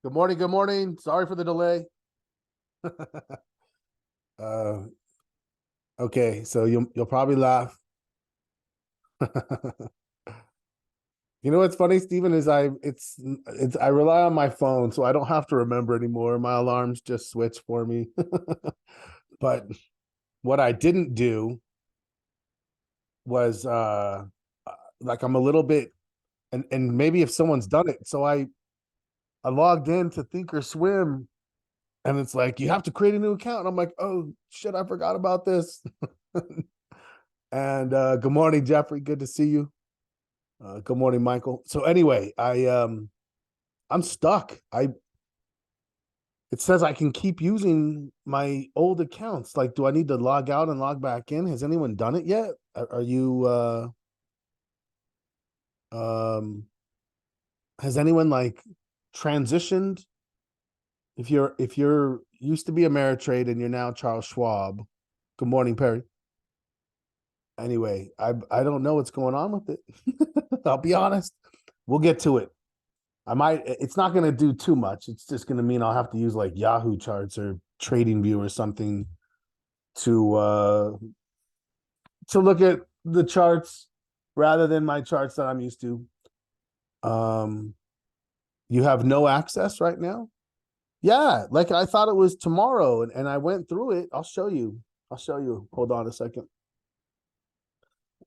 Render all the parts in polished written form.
Good morning. Good morning. Sorry for the delay. uh, okay, so you'll probably laugh. You know what's funny, Stephen, is I rely on my phone, so I don't have to remember anymore. My alarms just switch for me. But what I didn't do was like I'm a little bit and maybe if someone's done it. So I logged in to Thinkorswim and it's like you have to create a new account. And I'm like, oh shit, I forgot about this. And good morning, Jeffrey. Good to see you. Good morning, Michael. So anyway, I'm stuck. I It says I can keep using my old accounts. Like, do I need to log out and log back in? Has anyone done it yet? Are you um has anyone like transitioned? If you're used to be Ameritrade and you're now Charles Schwab. Good morning, Perry. Anyway, I don't know what's going on with it. I'll be honest. We'll get to it. It's not going to do too much. It's just going to mean I'll have to use like Yahoo charts or TradingView or something to look at the charts rather than my charts that I'm used to. Um, you have no access right now? Yeah, like I thought it was tomorrow and I went through it. I'll show you. I'll show you. Hold on a second.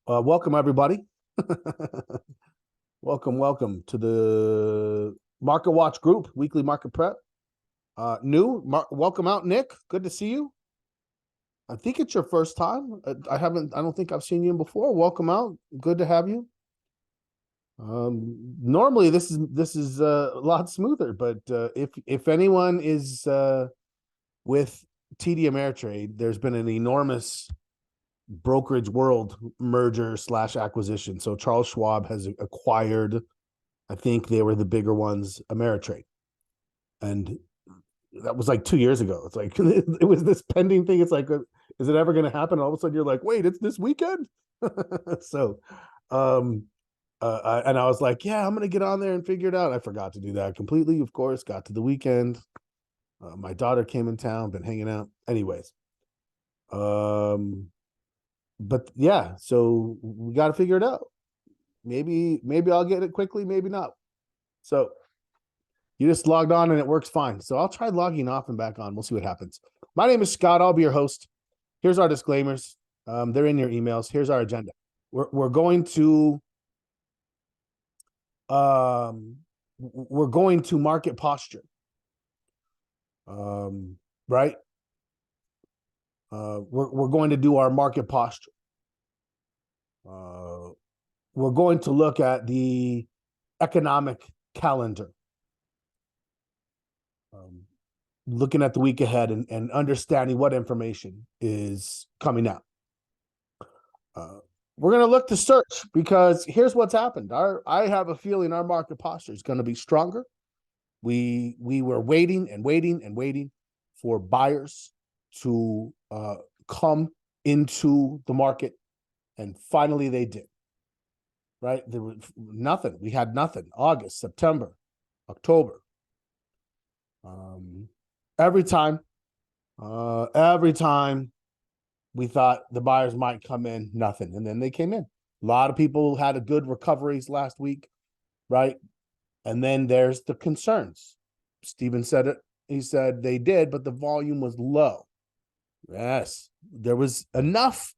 Welcome everybody. Welcome to the Market Watch Group, weekly market prep. Welcome out, Nick. Good to see you. I think it's your first time. I don't think I've seen you before. Welcome out. Good to have you. Normally this is a lot smoother, but if anyone is with TD Ameritrade, there's been an enormous brokerage world merger / acquisition. So Charles Schwab has acquired, I think they were the bigger ones, Ameritrade. And that was like 2 years ago. It's like, it was this pending thing. It's like, is it ever going to happen? All of a sudden you're like, wait, it's this weekend. So, and I was like, yeah, I'm going to get on there and figure it out. I forgot to do that completely. Of course, got to the weekend. My daughter came in town, been hanging out anyways. But yeah, so we got to figure it out. Maybe I'll get it quickly, maybe not. So you just logged on and it works fine. So I'll try logging off and back on. We'll see what happens. My name is Scott. I'll be your host. Here's our disclaimers. They're in your emails. Here's our agenda. We're going to market posture. Right? We're going to do our market posture. We're going to look at the economic calendar. Looking at the week ahead and understanding what information is coming out. We're going to look to search because here's what's happened. I have a feeling our market posture is going to be stronger. We were waiting for buyers to come into the market, and finally they did. Right? There was nothing. We had nothing. August, September, October. Every time we thought the buyers might come in, nothing. And then they came in. A lot of people had a good recoveries last week, right? And then there's the concerns. Stephen said it. He said they did, but the volume was low. Yes, there was enough.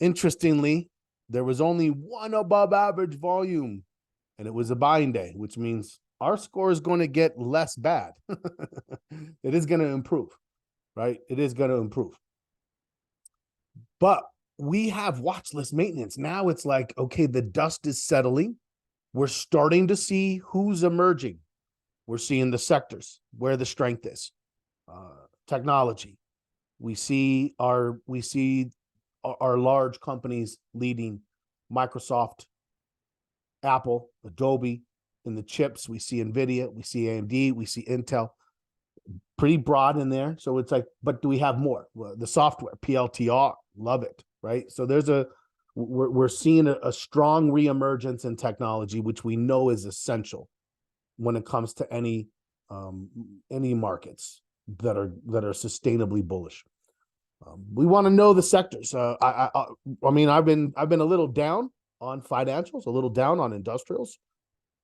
Interestingly, there was only one above average volume, and it was a buying day, which means our score is going to get less bad. It is going to improve, right? It is going to improve. But we have watch list maintenance. Now it's like, okay, the dust is settling. We're starting to see who's emerging. We're seeing the sectors where the strength is. Technology. We see our large companies leading: Microsoft, Apple, Adobe. In the chips, we see NVIDIA, we see AMD, we see Intel. Pretty broad in there. So it's like, but do we have more? Well, the software, PLTR, love it, right? So we're seeing a strong reemergence in technology, which we know is essential when it comes to any any markets that are sustainably bullish. We want to know the sectors. I mean, I've been a little down on financials, a little down on industrials,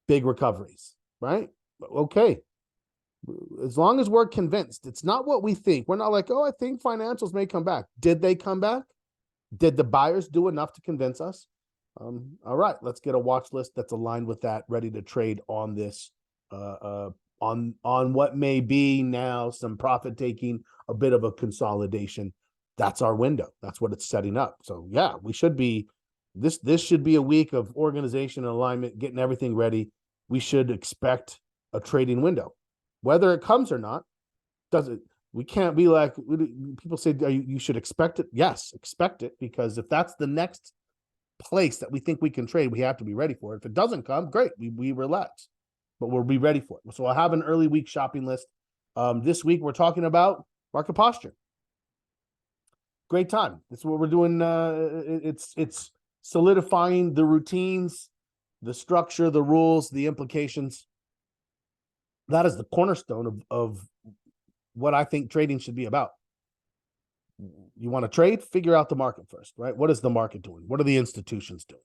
big recoveries, right? Okay. As long as we're convinced, it's not what we think. We're not like, oh, I think financials may come back. Did they come back? Did the buyers do enough to convince us? All right, let's get a watch list that's aligned with that, ready to trade on this, on what may be now some profit taking, a bit of a consolidation. That's our window. That's what it's setting up. So yeah, we should be this should be a week of organization and alignment, getting everything ready. We should expect a trading window, whether it comes or not. Doesn't we can't be like people say you should expect it. Yes, expect it, because if that's the next place that we think we can trade, we have to be ready for it. If it doesn't come, great, we relax, but we'll be ready for it. So I'll have an early week shopping list. This week we're talking about market posture. Great time. That's what we're doing. It's solidifying the routines, the structure, the rules, the implications. That is the cornerstone of what I think trading should be about. You want to trade, figure out the market first, right? What is the market doing? What are the institutions doing?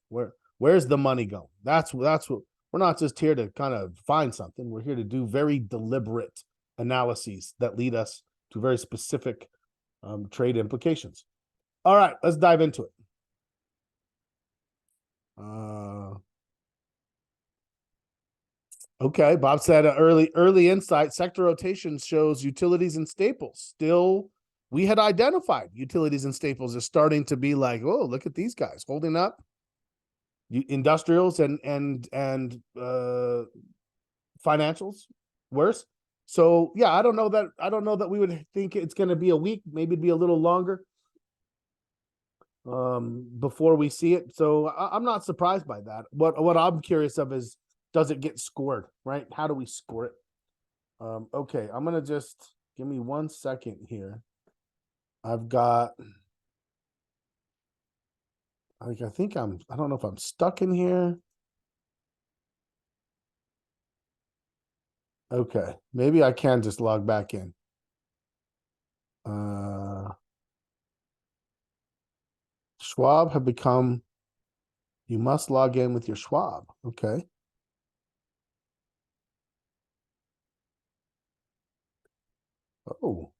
Where's the money going? That's what we're not just here to kind of find something. We're here to do very deliberate analyses that lead us to very specific trade implications. All right, let's dive into it. Okay, Bob said early insight. Sector rotation shows utilities and staples. Still, we had identified utilities and staples as starting to be like, oh, look at these guys holding up. Industrials and financials worse. So yeah, I don't know that we would think it's going to be a week. Maybe it'd be a little longer before we see it. So I'm not surprised by that. What I'm curious of is, does it get scored, right? How do we score it? Okay, I'm gonna just give me 1 second here. I've got, I don't know if I'm stuck in here. Okay, maybe I can just log back in. Schwab have become, you must log in with your Schwab. Okay. Oh.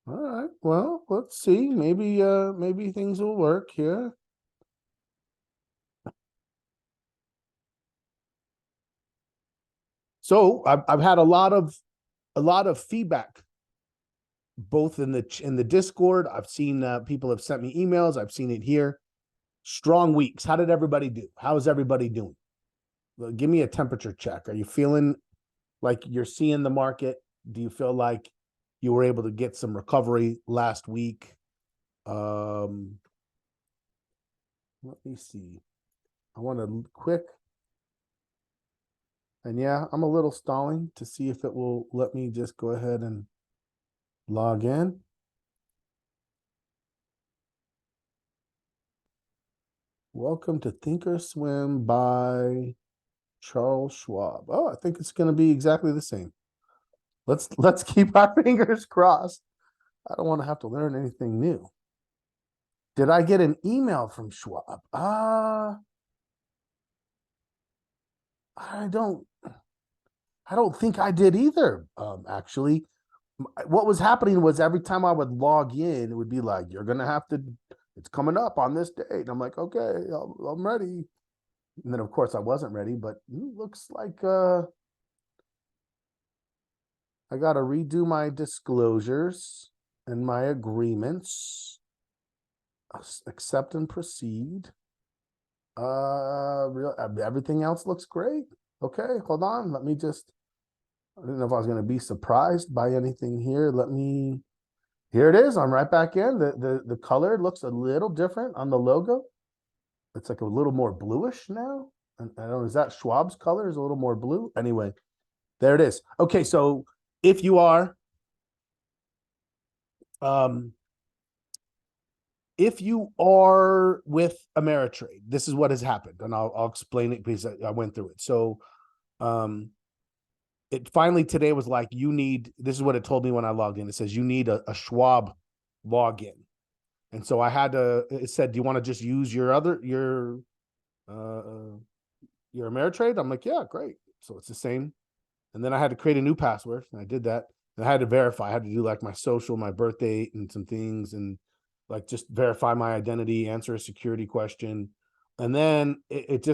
All right. Well, let's see. Maybe things will work here. So I've had a lot of feedback, both in the Discord. I've seen people have sent me emails. I've seen it here. Strong weeks. How did everybody do? How is everybody doing? Well, give me a temperature check. Are you feeling like you're seeing the market? Do you feel like you were able to get some recovery last week? Let me see. I want to quick. And yeah, I'm a little stalling to see if it will let me just go ahead and log in. Welcome to Thinkorswim by Charles Schwab. Oh, I think it's going to be exactly the same. Let's keep our fingers crossed. I don't want to have to learn anything new. Did I get an email from Schwab? I don't think I did either. Actually, what was happening was every time I would log in, it would be like, you're going to have to, it's coming up on this date. And I'm like, okay, I'm ready. And then of course I wasn't ready, but it looks like, I got to redo my disclosures and my agreements. Accept and proceed. Everything else looks great. Okay, hold on. Let me just, I didn't know if I was going to be surprised by anything here. Here it is. I'm right back in. The color looks a little different on the logo. It's like a little more bluish now. And I don't know, is that Schwab's color is a little more blue? Anyway, there it is. Okay, so if you are with Ameritrade, this is what has happened, and I'll explain it because I went through it. So it finally today was like, this is what it told me when I logged in. It says you need a Schwab login. And so it said, do you want to just use your Ameritrade? I'm like, yeah, great. So it's the same. And then I had to create a new password, and I did that. And I had to verify. I had to do like my social, my birth date, and some things, and like just verify my identity, answer a security question. And then it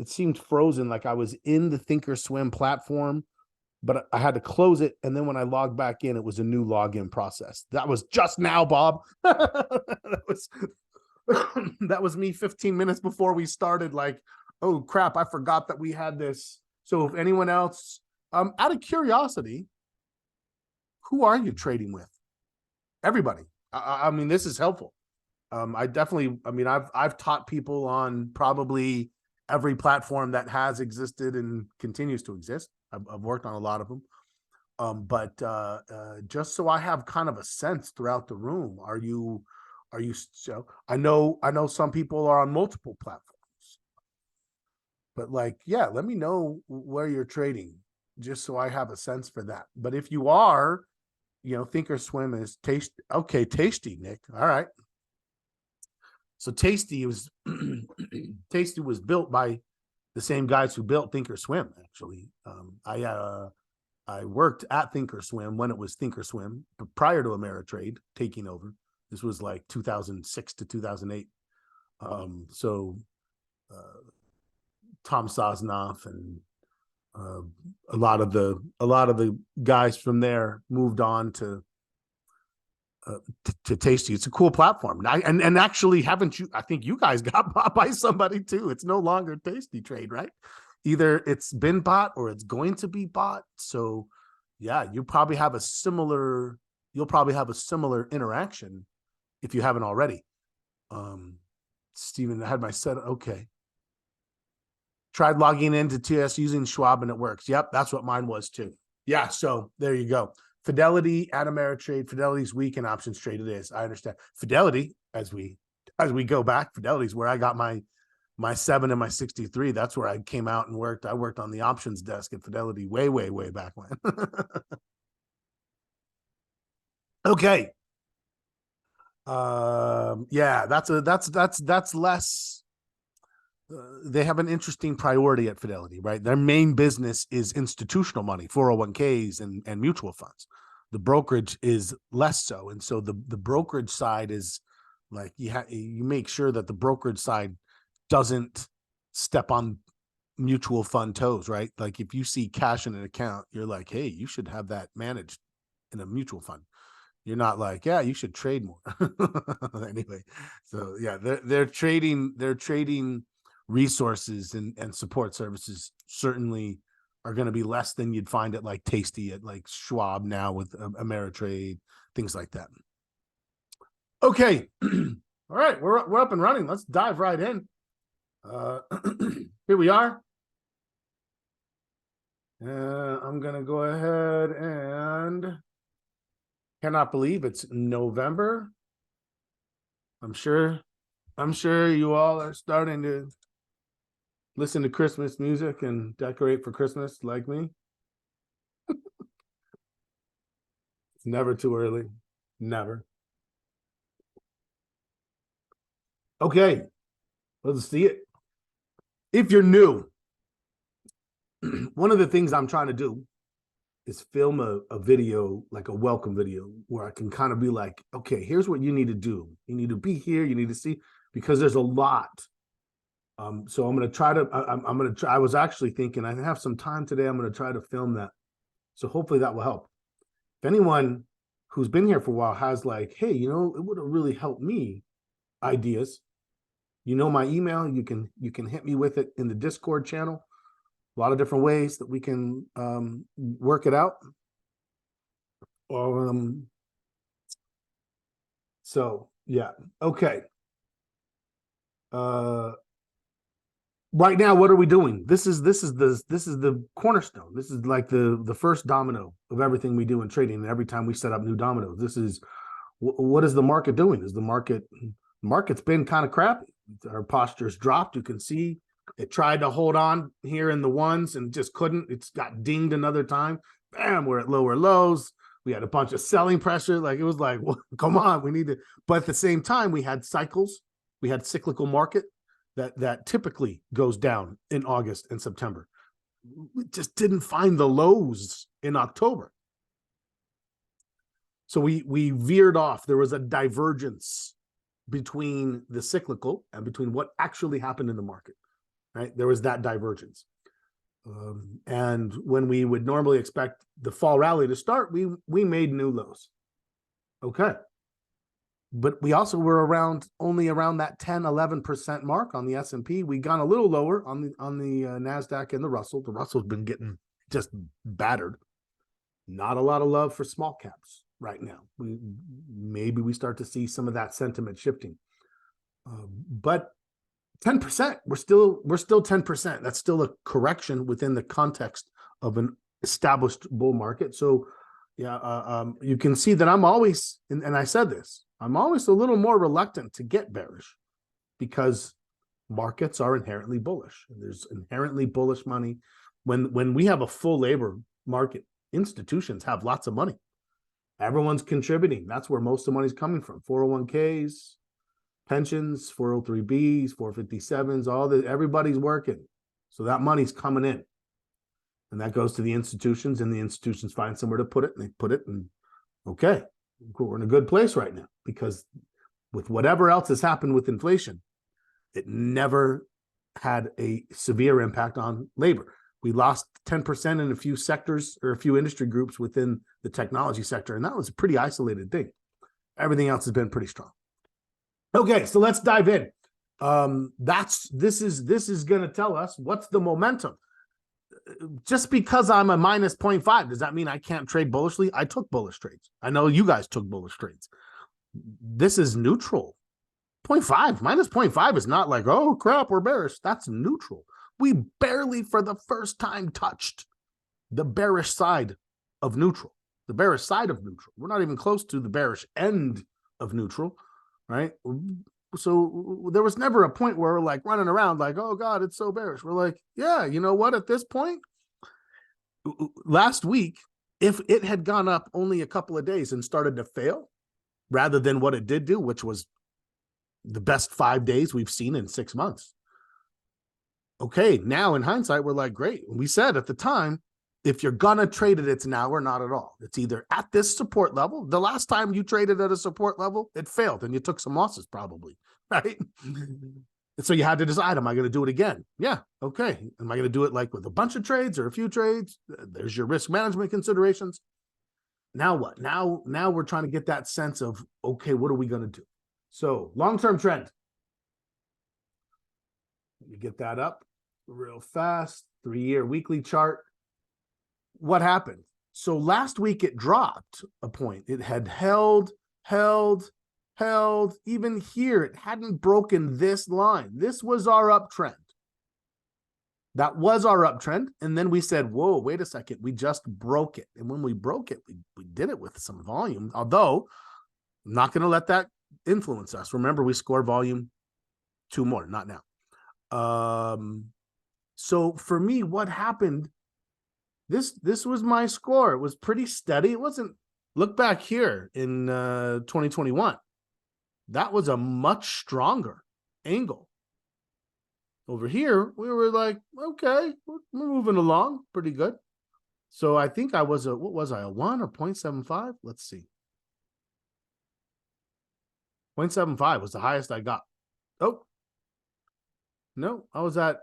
seemed frozen, like I was in the Thinkorswim platform, but I had to close it. And then when I logged back in, it was a new login process. That was just now, Bob. That was me 15 minutes before we started. Like, oh crap, I forgot that we had this. So if anyone else, out of curiosity, who are you trading with? Everybody. I mean, this is helpful. I've taught people on probably every platform that has existed and continues to exist. I've worked on a lot of them. But just so I have kind of a sense throughout the room, are you so I know some people are on multiple platforms, but like, yeah, let me know where you're trading just so I have a sense for that. But if you are, Thinkorswim is Tasty, Nick. All right. So Tasty was Tasty was built by the same guys who built Thinkorswim, actually. I worked at Thinkorswim when it was Thinkorswim, but prior to Ameritrade taking over. This was like 2006 to 2008. Tom Sosnoff and a lot of the guys from there moved on to Tasty. It's a cool platform. And actually, haven't you? I think you guys got bought by somebody too. It's no longer Tasty Trade, right? Either it's been bought or it's going to be bought. So, yeah, you'll probably have a similar interaction if you haven't already. Stephen, I had my set. Okay. Tried logging into TS using Schwab and it works. Yep, that's what mine was too. Yeah, so there you go. Fidelity at Ameritrade. Fidelity's weak in options trade. It is. I understand. Fidelity, as we go back, Fidelity's where I got my 7 and my 63. That's where I came out and worked. I worked on the options desk at Fidelity way, way, way back when. Okay. Yeah, that's less. They have an interesting priority at Fidelity, right? Their main business is institutional money, 401ks and mutual funds. The brokerage is less so. And so the brokerage side is like, you make sure that the brokerage side doesn't step on mutual fund toes, right? Like if you see cash in an account, you're like, hey, you should have that managed in a mutual fund. You're not like, yeah, you should trade more. Anyway, so yeah, they're trading resources and support services certainly are going to be less than you'd find at like Tasty, at like Schwab now with Ameritrade, things like that. Okay. All right, we're up and running. Let's dive right in. Here we are. I'm going to go ahead and cannot believe it's November. I'm sure you all are starting to listen to Christmas music and decorate for Christmas like me. It's never too early. Never. Okay. Let's see it. If you're new, one of the things I'm trying to do is film a video, like a welcome video, where I can kind of be like, okay, here's what you need to do. You need to be here. You need to see, because there's a lot. So I'm going to try to, I was actually thinking I have some time today. I'm going to try to film that. So hopefully that will help. If anyone who's been here for a while has like, hey, it would have really helped me, ideas, my email, you can hit me with it in the Discord channel. A lot of different ways that we can work it out. So yeah, okay. Right now, what are we doing? This is the cornerstone. This is like the first domino of everything we do in trading. And every time we set up new dominoes, this is what is the market doing? Is the market's been kind of crappy. Our posture's dropped. You can see It tried to hold on here in the ones and just couldn't. It's got dinged another time. Bam, we're at lower lows. We had a bunch of selling pressure. Like it was like, well, come on, we need to. But at the same time, we had cycles. We had cyclical market that typically goes down in August and September. We just didn't find the lows in October. So we veered off. There was a divergence between the cyclical and between what actually happened in the market, right? There was that divergence. And when we would normally expect the fall rally to start, we made new lows. Okay. But we also were only around that 10-11% mark on the S&P. We got a little lower on the NASDAQ and the Russell. The Russell's been getting just battered. Not a lot of love for small caps right now. Maybe we start to see some of that sentiment shifting. But 10%, we're still 10%. That's still a correction within the context of an established bull market. So yeah, you can see that I'm always, and I said this, I'm always a little more reluctant to get bearish because markets are inherently bullish. There's inherently bullish money. When we have a full labor market, institutions have lots of money. Everyone's contributing. That's where most of the money's coming from. 401ks, pensions, 403bs, 457s, everybody's working. So that money's coming in. And that goes to the institutions, and the institutions find somewhere to put it, and they put it, and okay, we're in a good place right now, because with whatever else has happened with inflation, it never had a severe impact on labor. We lost 10% in a few sectors or a few industry groups within the technology sector, and that was a pretty isolated thing. Everything else has been pretty strong. Okay, so let's dive in. This is going to tell us what's the momentum. Just because I'm a minus 0.5, does that mean I can't trade bullishly? I took bullish trades. I know you guys took bullish trades. This is neutral. 0.5, minus 0.5 is not like, oh crap, we're bearish. That's neutral. We barely for the first time touched the bearish side of neutral. The bearish side of neutral. We're not even close to the bearish end of neutral, right? So there was never a point where we're like running around like, oh God, it's so bearish. We're like, yeah, you know what? At this point, last week, if it had gone up only a couple of days and started to fail, rather than what it did do, which was the best 5 days we've seen in 6 months. Okay, now in hindsight, we're like, great. We said at the time, if you're going to trade it, it's now or not at all. It's either at this support level. The last time you traded at a support level, it failed and you took some losses probably, right? And so you had to decide, am I going to do it again? Yeah, okay. Am I going to do it like with a bunch of trades or a few trades? There's your risk management considerations. Now what? Now we're trying to get that sense of, okay, what are we going to do? So long-term trend. Let me get that up real fast. 3-year weekly chart. What happened? So last week it dropped a point. It had held. Even here, it hadn't broken this line. This was our uptrend. That was our uptrend. And then we said, whoa, wait a second. We just broke it. And when we broke it, we did it with some volume. Although, I'm not going to let that influence us. Remember, we score volume 2 more, not now. So for me, what happened? This was my score. It was pretty steady. It wasn't. Look back here in 2021. That was a much stronger angle. Over here, we were like, okay, we're moving along pretty good. So I think I was a 1 or 0.75? Let's see. 0.75 was the highest I got. Oh, no, I was at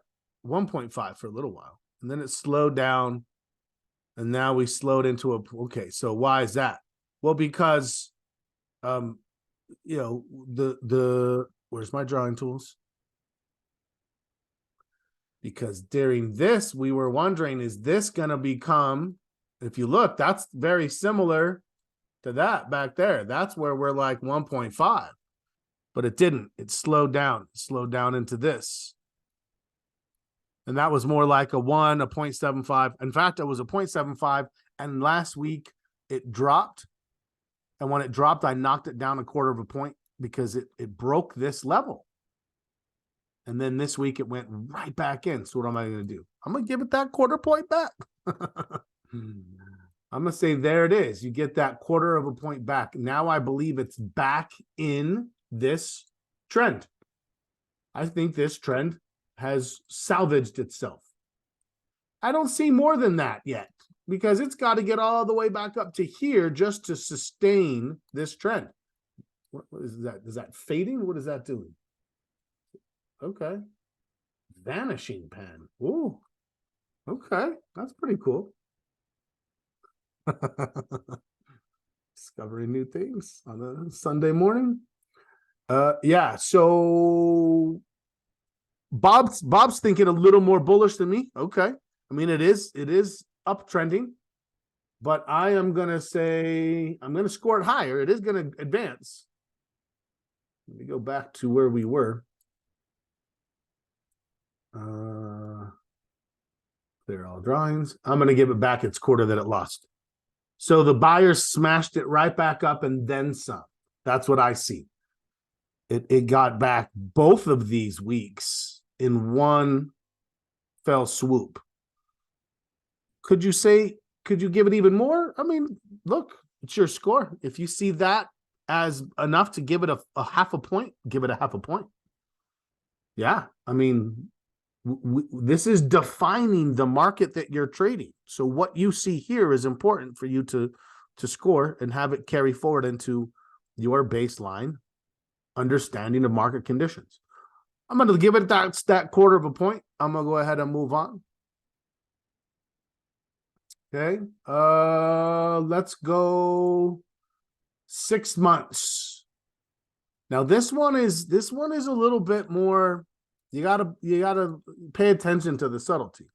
1.5 for a little while. And then it slowed down. And now we slowed into okay, so why is that? Well, because, where's my drawing tools? Because during this, we were wondering, is this going to become, if you look, that's very similar to that back there. That's where we're like 1.5, but it didn't. It slowed down into this. And that was more like a 1, a 0.75. In fact, it was a 0.75. And last week it dropped. And when it dropped, I knocked it down 1/4 of a point because it broke this level. And then this week it went right back in. So what am I going to do? I'm going to give it that quarter point back. I'm going to say there it is. You get that quarter of a point back. Now I believe it's back in this trend. I think this trend has salvaged itself. I don't see more than that yet because it's got to get all the way back up to here just to sustain this trend. What is that? Is that fading? What is that doing? Okay. Vanishing pan. Ooh. Okay. That's pretty cool. Discovering new things on a Sunday morning. Yeah, so Bob's thinking a little more bullish than me. Okay. I mean, it is uptrending, but I am gonna say I'm gonna score it higher. It is gonna advance. Let me go back to where we were. Clear all drawings. I'm gonna give it back its quarter that it lost. So the buyers smashed it right back up and then some. That's what I see. It got back both of these weeks in one fell swoop. Could you give it even more? I mean, look, it's your score. If you see that as enough to give it a half a point, give it a half a point. Yeah, I mean, this is defining the market that you're trading. So what you see here is important for you to score and have it carry forward into your baseline understanding of market conditions. I'm going to give it that quarter of a point. I'm going to go ahead and move on. Okay. Let's go 6 months. Now this one is a little bit more. You gotta pay attention to the subtlety,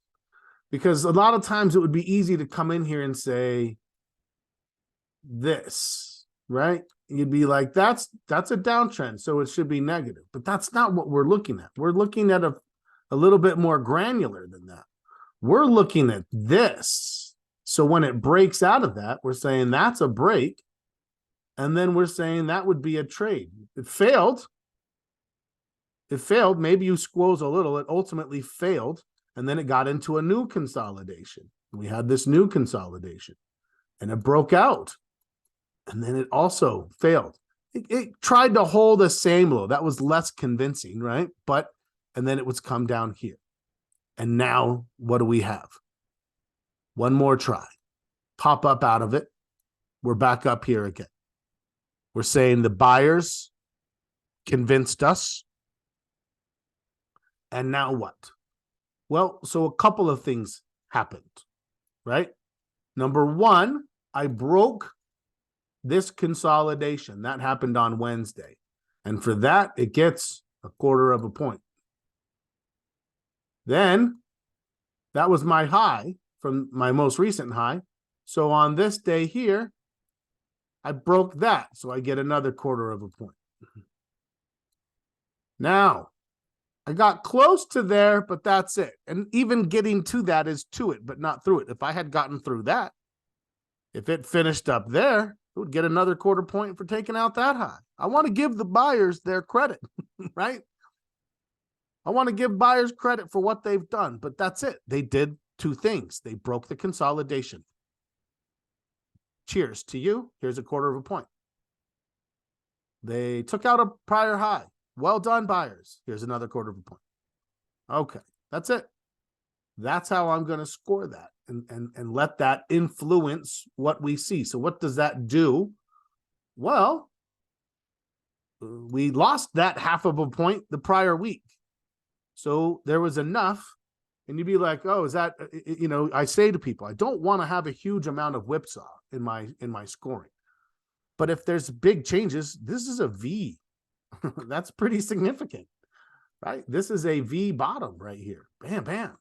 because a lot of times it would be easy to come in here and say this, right? You'd be like, that's a downtrend, so it should be negative. But that's not what we're looking at. We're looking at a little bit more granular than that. We're looking at this. So when it breaks out of that, we're saying that's a break. And then we're saying that would be a trade. It failed. Maybe you squoze a little. It ultimately failed. And then it got into a new consolidation. We had this new consolidation. And it broke out. And then it also failed. It tried to hold the same low. That was less convincing, right? And then it was come down here. And now what do we have? One more try. Pop up out of it. We're back up here again. We're saying the buyers convinced us. And now what? Well, so a couple of things happened, right? Number one, I broke this consolidation. That happened on Wednesday. And for that, it gets a quarter of a point. Then that was my high from my most recent high. So on this day here, I broke that. So I get another quarter of a point. Now, I got close to there, but that's it. And even getting to that is to it, but not through it. If I had gotten through that, if it finished up there, it would get another quarter point for taking out that high. I want to give the buyers their credit, right? I want to give buyers credit for what they've done, but that's it. They did two things. They broke the consolidation. Cheers to you. Here's a quarter of a point. They took out a prior high. Well done, buyers. Here's another quarter of a point. Okay, that's it. That's how I'm going to score that and let that influence what we see. So what does that do? Well, we lost that half of a point the prior week. So there was enough. And you'd be like, oh, is that, I say to people, I don't want to have a huge amount of whipsaw in my scoring. But if there's big changes, this is a V. That's pretty significant, right? This is a V bottom right here. Bam, bam.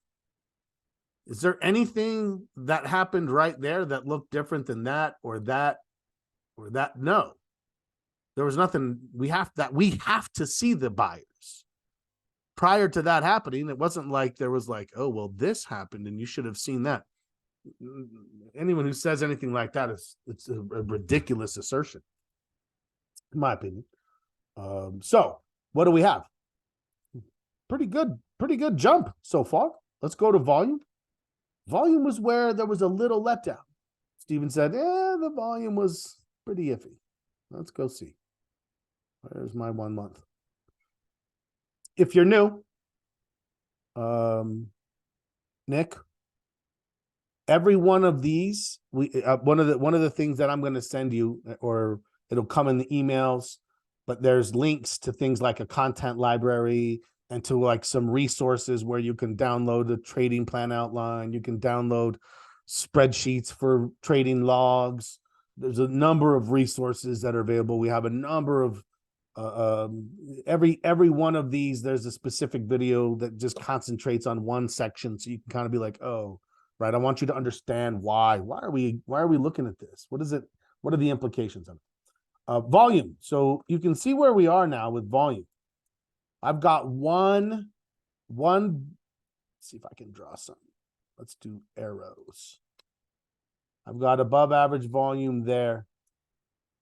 Is there anything that happened right there that looked different than that or that or that? No, there was nothing. We have to see the buyers. Prior to that happening, it wasn't like there was like, oh, well, this happened and you should have seen that. Anyone who says anything like that it's a ridiculous assertion, in my opinion. So what do we have? pretty good jump so far. Let's go to volume. Volume was where there was a little letdown. Steven said, the volume was pretty iffy. Let's go see. Where's my 1 month? If you're new, Nick, every one of these, one of the things that I'm going to send you, or it'll come in the emails, but there's links to things like a content library and to like some resources where you can download a trading plan outline. You can download spreadsheets for trading logs. There's a number of resources that are available. We have a number of every one of these, there's a specific video that just concentrates on one section, so you can kind of be like, oh, right, I want you to understand why are we looking at this? What is it? What are the implications of it? Volume. So you can see where we are now with volume. I've got one. Let's see if I can draw something. Let's do arrows. I've got above average volume there.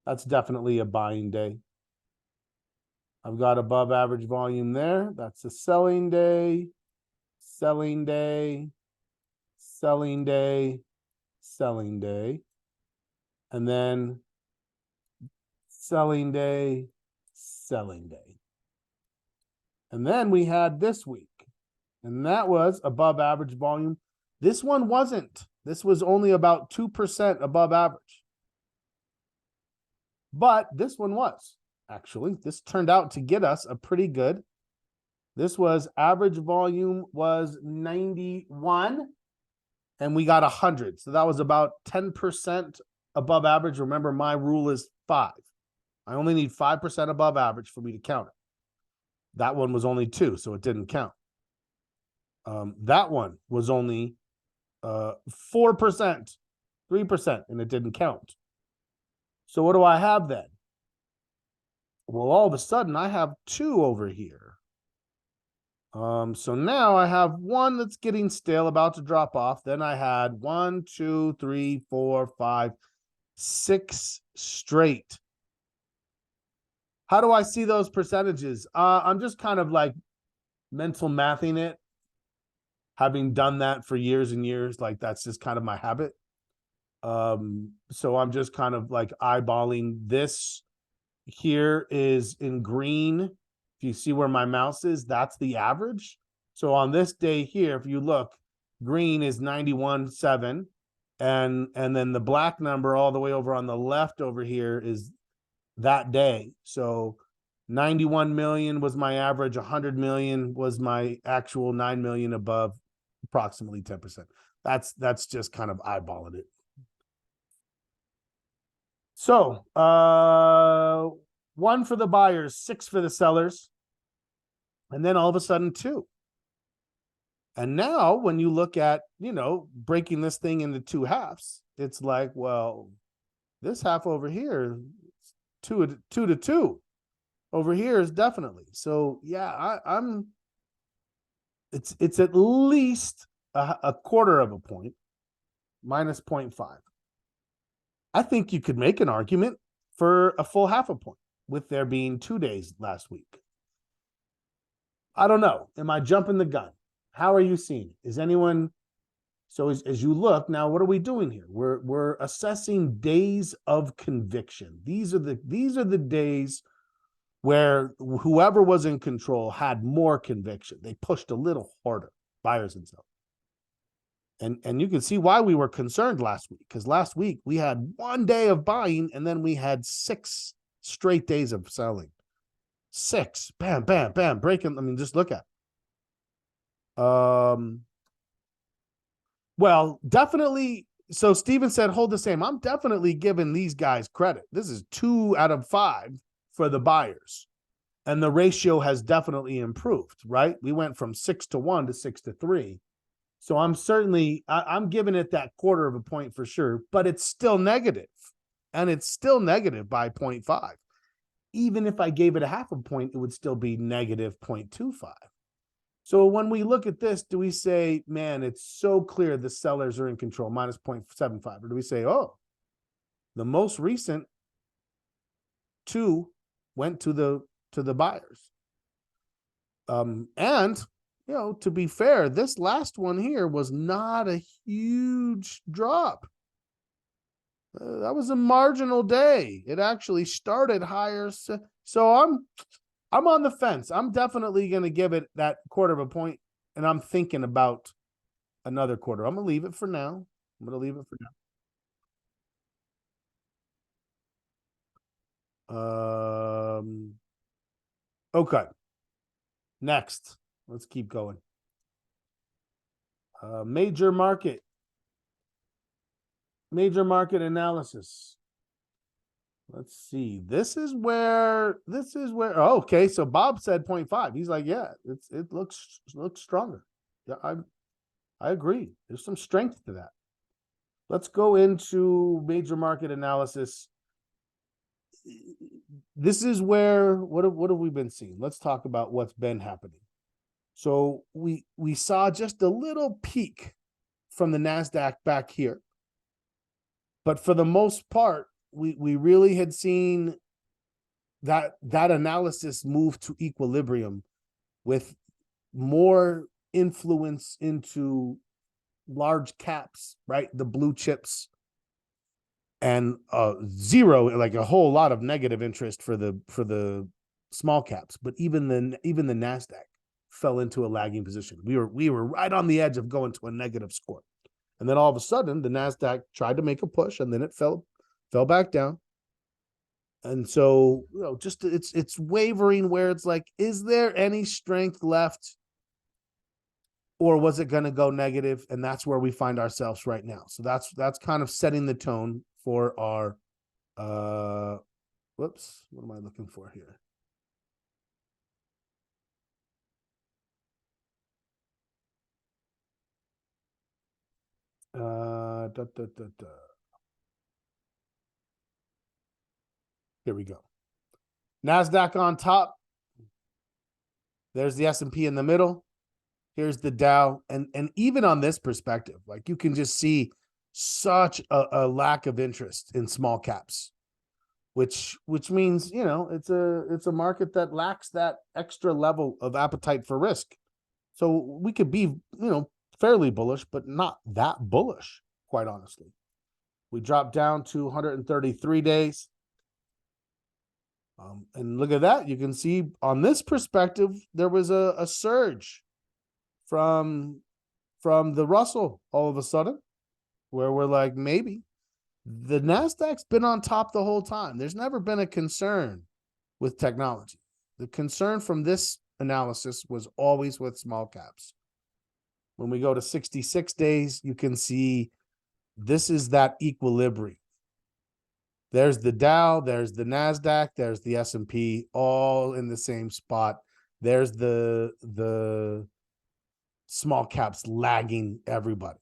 That's definitely a buying day. I've got above average volume there. That's a selling day, selling day, selling day, selling day, and then selling day, selling day. And then we had this week, and that was above average volume. This one wasn't. This was only about 2% above average. But this one was. Actually, this turned out to get us a pretty good. This was average volume was 91, and we got 100. So that was about 10% above average. Remember, my rule is 5. I only need 5% above average for me to count it. That one was only 2, so it didn't count. That one was only 4%, 3%, and it didn't count. So what do I have then? Well, all of a sudden, I have 2 over here. So now I have 1 that's getting stale, about to drop off. Then I had 1, 2, 3, 4, 5, 6 straight. How do I see those percentages? I'm just kind of like mental mathing it. Having done that for years and years, like that's just kind of my habit. So I'm just kind of like eyeballing this. Here is in green. If you see where my mouse is, that's the average. So on this day here, if you look, green is 91.7, and then the black number all the way over on the left over here is that day. So 91 million was my average, 100 million was my actual, 9 million above, approximately 10%. That's just kind of eyeballing it. So 1 for the buyers, 6 for the sellers, and then all of a sudden 2. And now when you look at, breaking this thing into 2 halves, it's like, well, this half over here, 2 to 2 over here is definitely. So yeah, it's at least a quarter of a point, minus 0.5. I think you could make an argument for a full half a point with there being 2 days last week. I don't know. Am I jumping the gun? How are you seeing it? Is anyone? So as you look now, what are we doing here? We're assessing days of conviction. These are the days where whoever was in control had more conviction. They pushed a little harder, buyers and sellers. And you can see why we were concerned last week, because last week we had 1 day of buying and then we had 6 straight days of selling. 6, bam, bam, bam, breaking. I mean, just look at it. Well, definitely. So Steven said, hold the same. I'm definitely giving these guys credit. This is 2 out of 5 for the buyers. And the ratio has definitely improved, right? We went from 6 to 1 to 6 to 3. So I'm giving it that quarter of a point for sure, but it's still negative. And it's still negative by 0.5. Even if I gave it a half a point, it would still be negative 0.25. So when we look at this, do we say, man, it's so clear the sellers are in control, minus 0.75? Or do we say, oh, the most recent 2 went to the buyers? And to be fair, this last one here was not a huge drop. That was a marginal day. It actually started higher. So I'm on the fence. I'm definitely going to give it that quarter of a point, and I'm thinking about another quarter. I'm going to leave it for now. Okay. Next, let's keep going. Major market analysis. Let's see. This is where. Oh, okay, so Bob said 0.5. He's like, yeah, it looks stronger. Yeah, I agree. There's some strength to that. Let's go into major market analysis. This is where what have we been seeing? Let's talk about what's been happening. So we saw just a little peak from the NASDAQ back here. But for the most part, we really had seen that analysis move to equilibrium with more influence into large caps, right? The blue chips, and zero, like a whole lot of negative interest for the small caps. But even the NASDAQ fell into a lagging position. We were right on the edge of going to a negative score. And then all of a sudden, the NASDAQ tried to make a push, and then it fell back down. And so, just it's wavering where it's like, is there any strength left, or was it going to go negative? And that's where we find ourselves right now. So that's kind of setting the tone for our, whoops, what am I looking for here? Here we go. NASDAQ on top. There's the S&P in the middle. Here's the Dow. And even on this perspective, like, you can just see such a lack of interest in small caps, which means, it's a market that lacks that extra level of appetite for risk. So we could be, fairly bullish, but not that bullish, quite honestly. We dropped down to 133 days. And look at that. You can see on this perspective, there was a surge from the Russell all of a sudden, where we're like, maybe the NASDAQ's been on top the whole time. There's never been a concern with technology. The concern from this analysis was always with small caps. When we go to 66 days, you can see this is that equilibrium. There's the Dow, there's the NASDAQ, there's the S&P, all in the same spot. There's the small caps lagging everybody.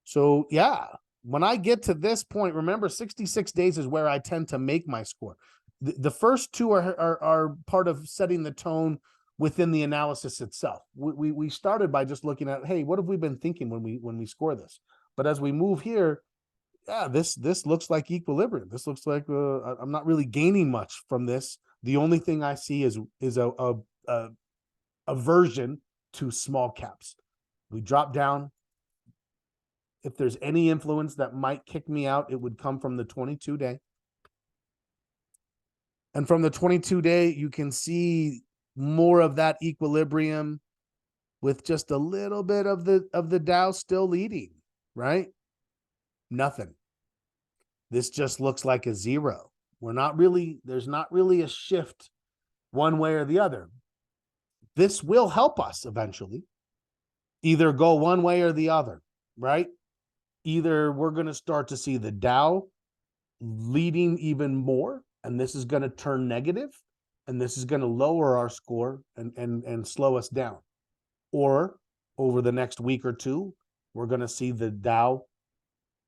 So yeah, when I get to this point, remember 66 days is where I tend to make my score. The first two are part of setting the tone within the analysis itself. We started by just looking at, hey, what have we been thinking when we score this? But as we move here, yeah, this looks like equilibrium. This looks like I'm not really gaining much from this. The only thing I see is a aversion to small caps. We drop down. If there's any influence that might kick me out, it would come from the 22-day. And from the 22-day, you can see more of that equilibrium with just a little bit of the Dow still leading, right? Nothing. This just looks like a zero. There's not really a shift one way or the other. This will help us eventually either go one way or the other, right? Either we're going to start to see the Dow leading even more, and this is going to turn negative, and this is going to lower our score and slow us down. Or over the next week or two, we're going to see the Dow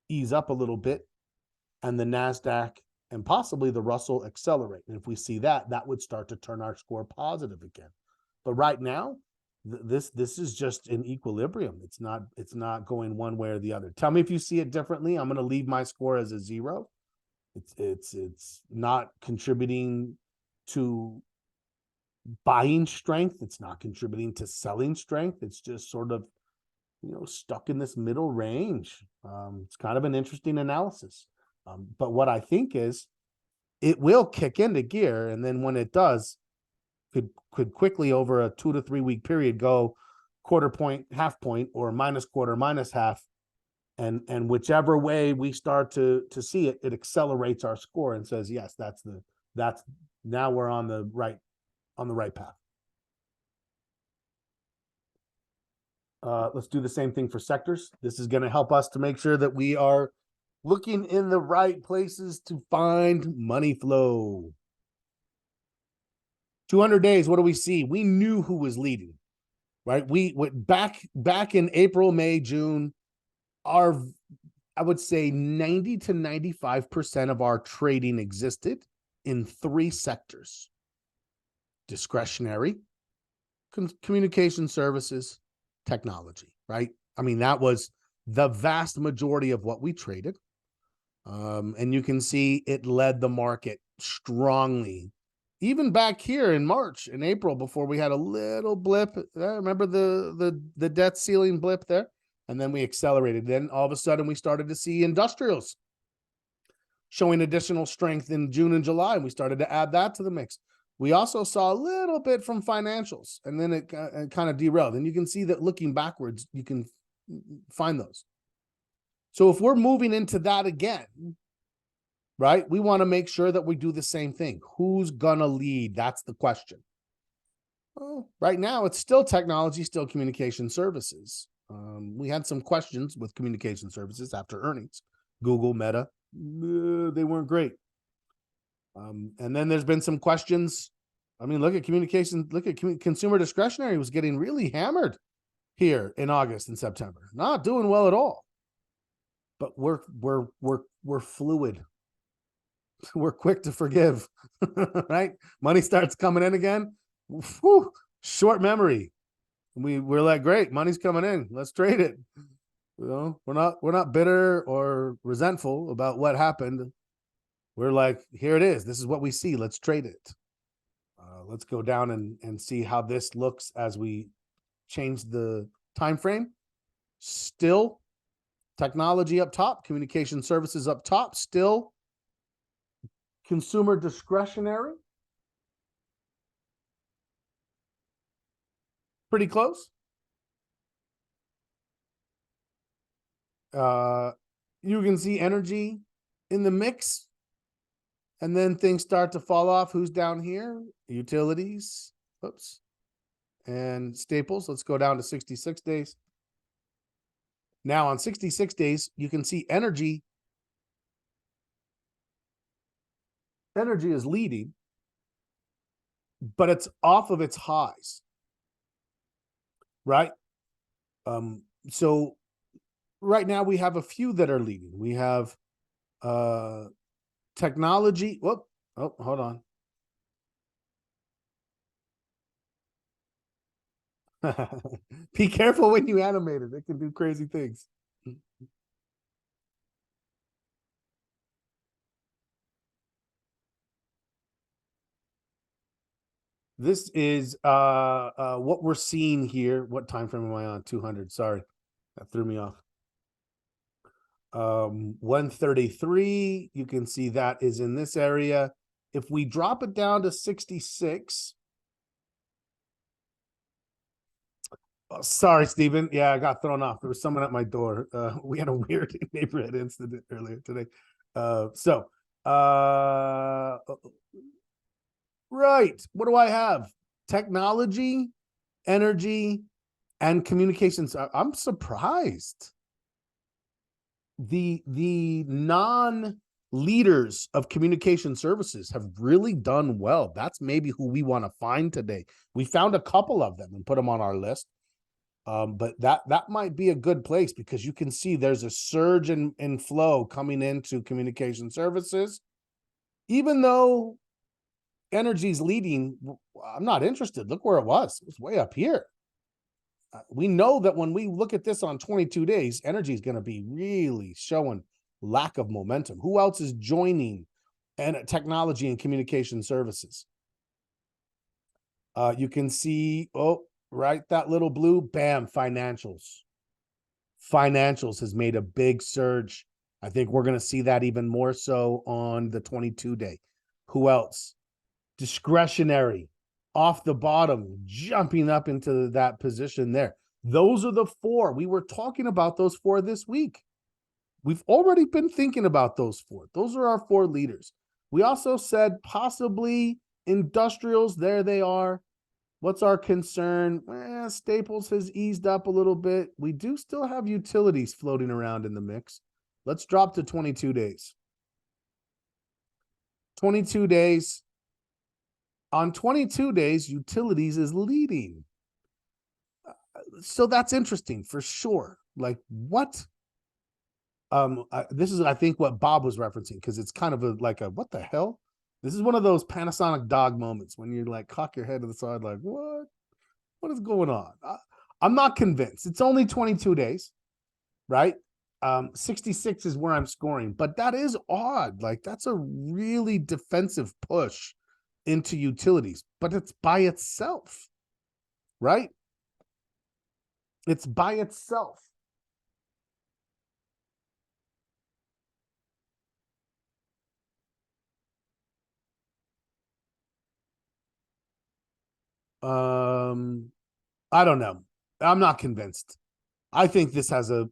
ease up a little bit, and the NASDAQ and possibly the Russell accelerate. And if we see that, that would start to turn our score positive again. But right now, this is just in equilibrium. It's not going one way or the other. Tell me if you see it differently. I'm going to leave my score as a zero. It's not contributing to buying strength. It's not contributing to selling strength. It's just sort of, stuck in this middle range. It's kind of an interesting analysis. But what I think is it will kick into gear. And then when it does, could quickly over a 2 to 3 week period go quarter point, half point, or minus quarter, minus half. And whichever way we start to see it, it accelerates our score and says, yes, that's now we're on the right path. Let's do the same thing for sectors. This is going to help us to make sure that we are looking in the right places to find money flow. 200 days, what do we see? We knew who was leading, right? We went back in April, May, June, I would say 90 to 95% of our trading existed in 3 sectors: discretionary, communication services, technology, right? I mean, that was the vast majority of what we traded. And you can see it led the market strongly. Even back here in March and April, before we had a little blip, remember the debt ceiling blip there? And then we accelerated. Then all of a sudden we started to see industrials showing additional strength in June and July, and we started to add that to the mix. We also saw a little bit from financials, and then it kind of derailed. And you can see that looking backwards, you can find those. So if we're moving into that again, right, we want to make sure that we do the same thing. Who's going to lead? That's the question. Well, right now, it's still technology, still communication services. We had some questions with communication services after earnings. Google, Meta, they weren't great. And then there's been some questions. I mean, look at communication, look at consumer discretionary was getting really hammered here in August and September. Not doing well at all. But we're fluid. We're quick to forgive, right? Money starts coming in again. Whew, short memory. We're like, great, money's coming in. Let's trade it. We're not bitter or resentful about what happened. We're like, here it is. This is what we see. Let's trade it. Let's go down and see how this looks as we change the time frame. Still, technology up top, communication services up top. Still, consumer discretionary. Pretty close. You can see energy in the mix. And then things start to fall off. Who's down here? Utilities. Oops. And staples. Let's go down to 66 days. Now on 66 days, you can see energy. Energy is leading, but it's off of its highs. Right? So right now we have a few that are leading. We have technology. Whoop. Oh, hold on. Be careful when you animate it. It can do crazy things. This is what we're seeing here. What time frame am I on? 200. Sorry, that threw me off. 133. You can see that is in this area. If we drop it down to 66. Oh, sorry, Stephen. Yeah, I got thrown off. There was someone at my door. We had a weird neighborhood incident earlier today. Right. What do I have? Technology, energy, and communications. I'm surprised. The non-leaders of communication services have really done well. That's maybe who we want to find today. We found a couple of them and put them on our list. But that might be a good place because you can see there's a surge in flow coming into communication services. Even though energy's leading, I'm not interested. Look where it was. It was way up here. We know that when we look at this on 22 days, energy is going to be really showing lack of momentum. Who else is joining technology and communication services? You can see, right, that little blue, bam, financials. Financials has made a big surge. I think we're going to see that even more so on the 22 day. Who else? Discretionary off the bottom, jumping up into that position there. Those are the four. We were talking about those four this week. We've already been thinking about those four. Those are our four leaders. We also said possibly industrials. There they are. What's our concern? Staples has eased up a little bit. We do still have utilities floating around in the mix. Let's drop to 22 days. 22 days. On 22 days, utilities is leading. So that's interesting for sure. Like what? This is, I think, what Bob was referencing, because it's kind of like a what the hell? This is one of those Panasonic dog moments when you're like cock your head to the side, like what? What is going on? I'm not convinced. It's only 22 days, right? 66 is where I'm scoring, but that is odd. Like that's a really defensive push into utilities, but it's by itself, right? It's by itself. I don't know. I'm not convinced. I think this has a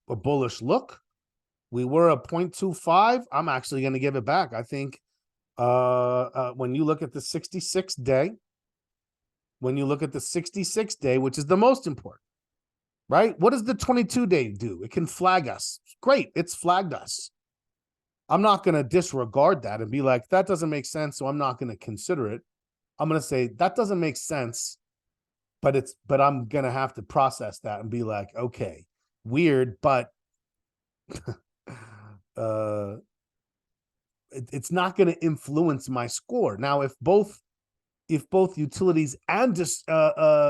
bullish look. We were a 0.25. I'm actually going to give it back. I think when you look at the 66th day, which is the most important, right? What does the 22 day do? It can flag us. Great. It's flagged us. I'm not going to disregard that and be like, that doesn't make sense, so I'm not going to consider it. I'm going to say that doesn't make sense, but I'm going to have to process that and be like, okay, weird, but it's not going to influence my score. Now, if both utilities and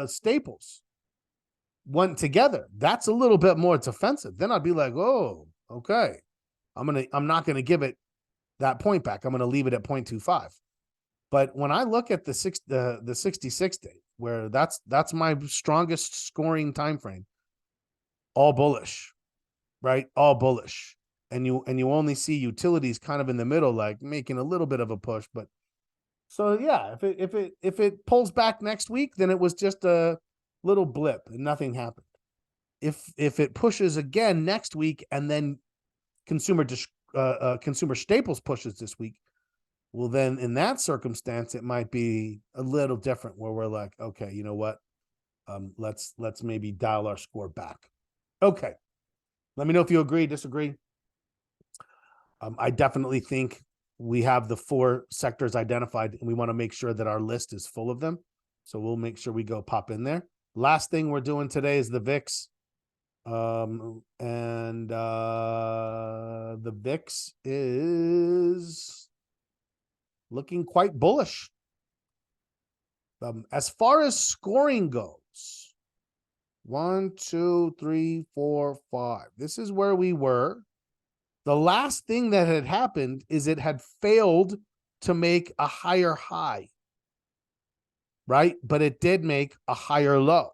staples went together, that's a little bit more defensive. Then I'd be like, oh, okay. I'm not gonna give it that point back. I'm gonna leave it at 0.25. But when I look at the 66 day, where that's my strongest scoring time frame, all bullish, right? All bullish. And you only see utilities kind of in the middle, like making a little bit of a push. But so yeah, if it pulls back next week, then it was just a little blip and nothing happened. If it pushes again next week and then consumer staples pushes this week, well, then in that circumstance, it might be a little different where we're like, okay, you know what? Let's maybe dial our score back. Okay. Let me know if you agree, disagree. I definitely think we have the four sectors identified and we want to make sure that our list is full of them. So we'll make sure we go pop in there. Last thing we're doing today is the VIX. The VIX is looking quite bullish. As far as scoring goes, 1, 2, 3, 4, 5. This is where we were. The last thing that had happened is it had failed to make a higher high, right? But it did make a higher low.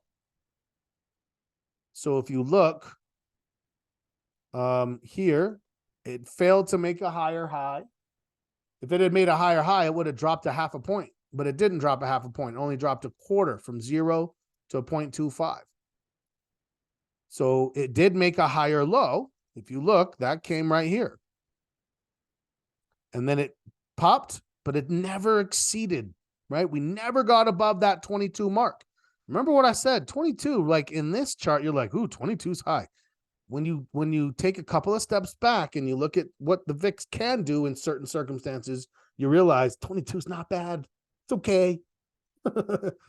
So if you look here, it failed to make a higher high. If it had made a higher high, it would have dropped a half a point, but it didn't drop a half a point. It only dropped a quarter from 0 to a 0.25. So it did make a higher low. If you look, that came right here. And then it popped, but it never exceeded, right? We never got above that 22 mark. Remember what I said, 22, like in this chart, you're like, ooh, 22 is high. When you take a couple of steps back and you look at what the VIX can do in certain circumstances, you realize 22 is not bad. It's okay.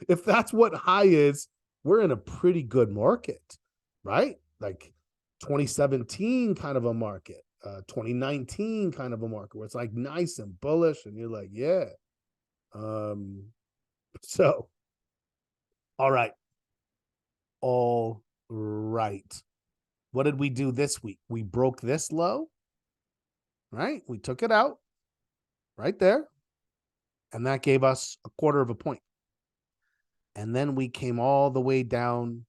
If that's what high is, we're in a pretty good market, right? Like 2017 kind of a market, 2019 kind of a market where it's like nice and bullish and you're like, yeah. So, all right. All right. What did we do this week? We broke this low, right? We took it out right there. And that gave us a quarter of a point. And then we came all the way down.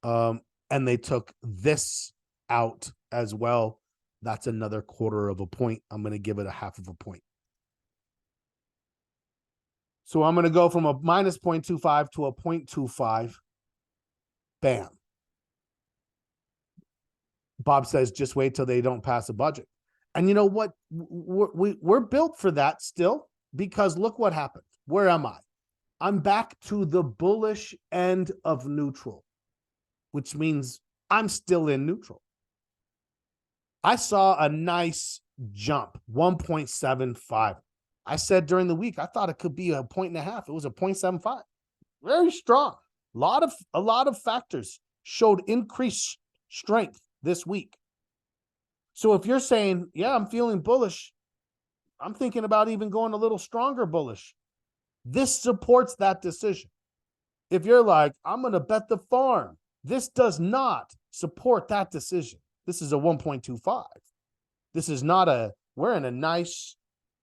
And they took this out as well. That's another 1/4 point. I'm going to give it a 1/2 point. So I'm going to go from a minus 0.25 to a 0.25. Bam. Bob says, just wait till they don't pass a budget. And you know what? We're built for that still, because look what happened. Where am I? I'm back to the bullish end of neutral, which means I'm still in neutral. I saw a nice jump, 1.75. I said during the week, I thought it could be a 1.5. It was a 0.75. Very strong. A lot of factors showed increased strength this week. So if you're saying, yeah, I'm feeling bullish, I'm thinking about even going a little stronger bullish. This supports that decision. If you're like, I'm going to bet the farm, this does not support that decision. This is a 1.25. This is not we're in a nice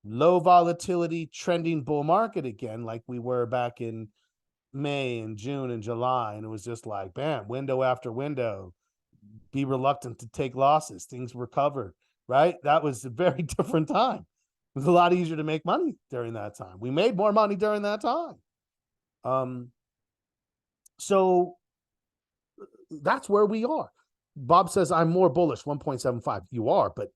low volatility trending bull market again, like we were back in May and June and July. And it was just like, bam, window after window, be reluctant to take losses. Things recover, right? That was a very different time. It was a lot easier to make money during that time. We made more money during that time. So that's where we are. Bob says, I'm more bullish, 1.75. You are, but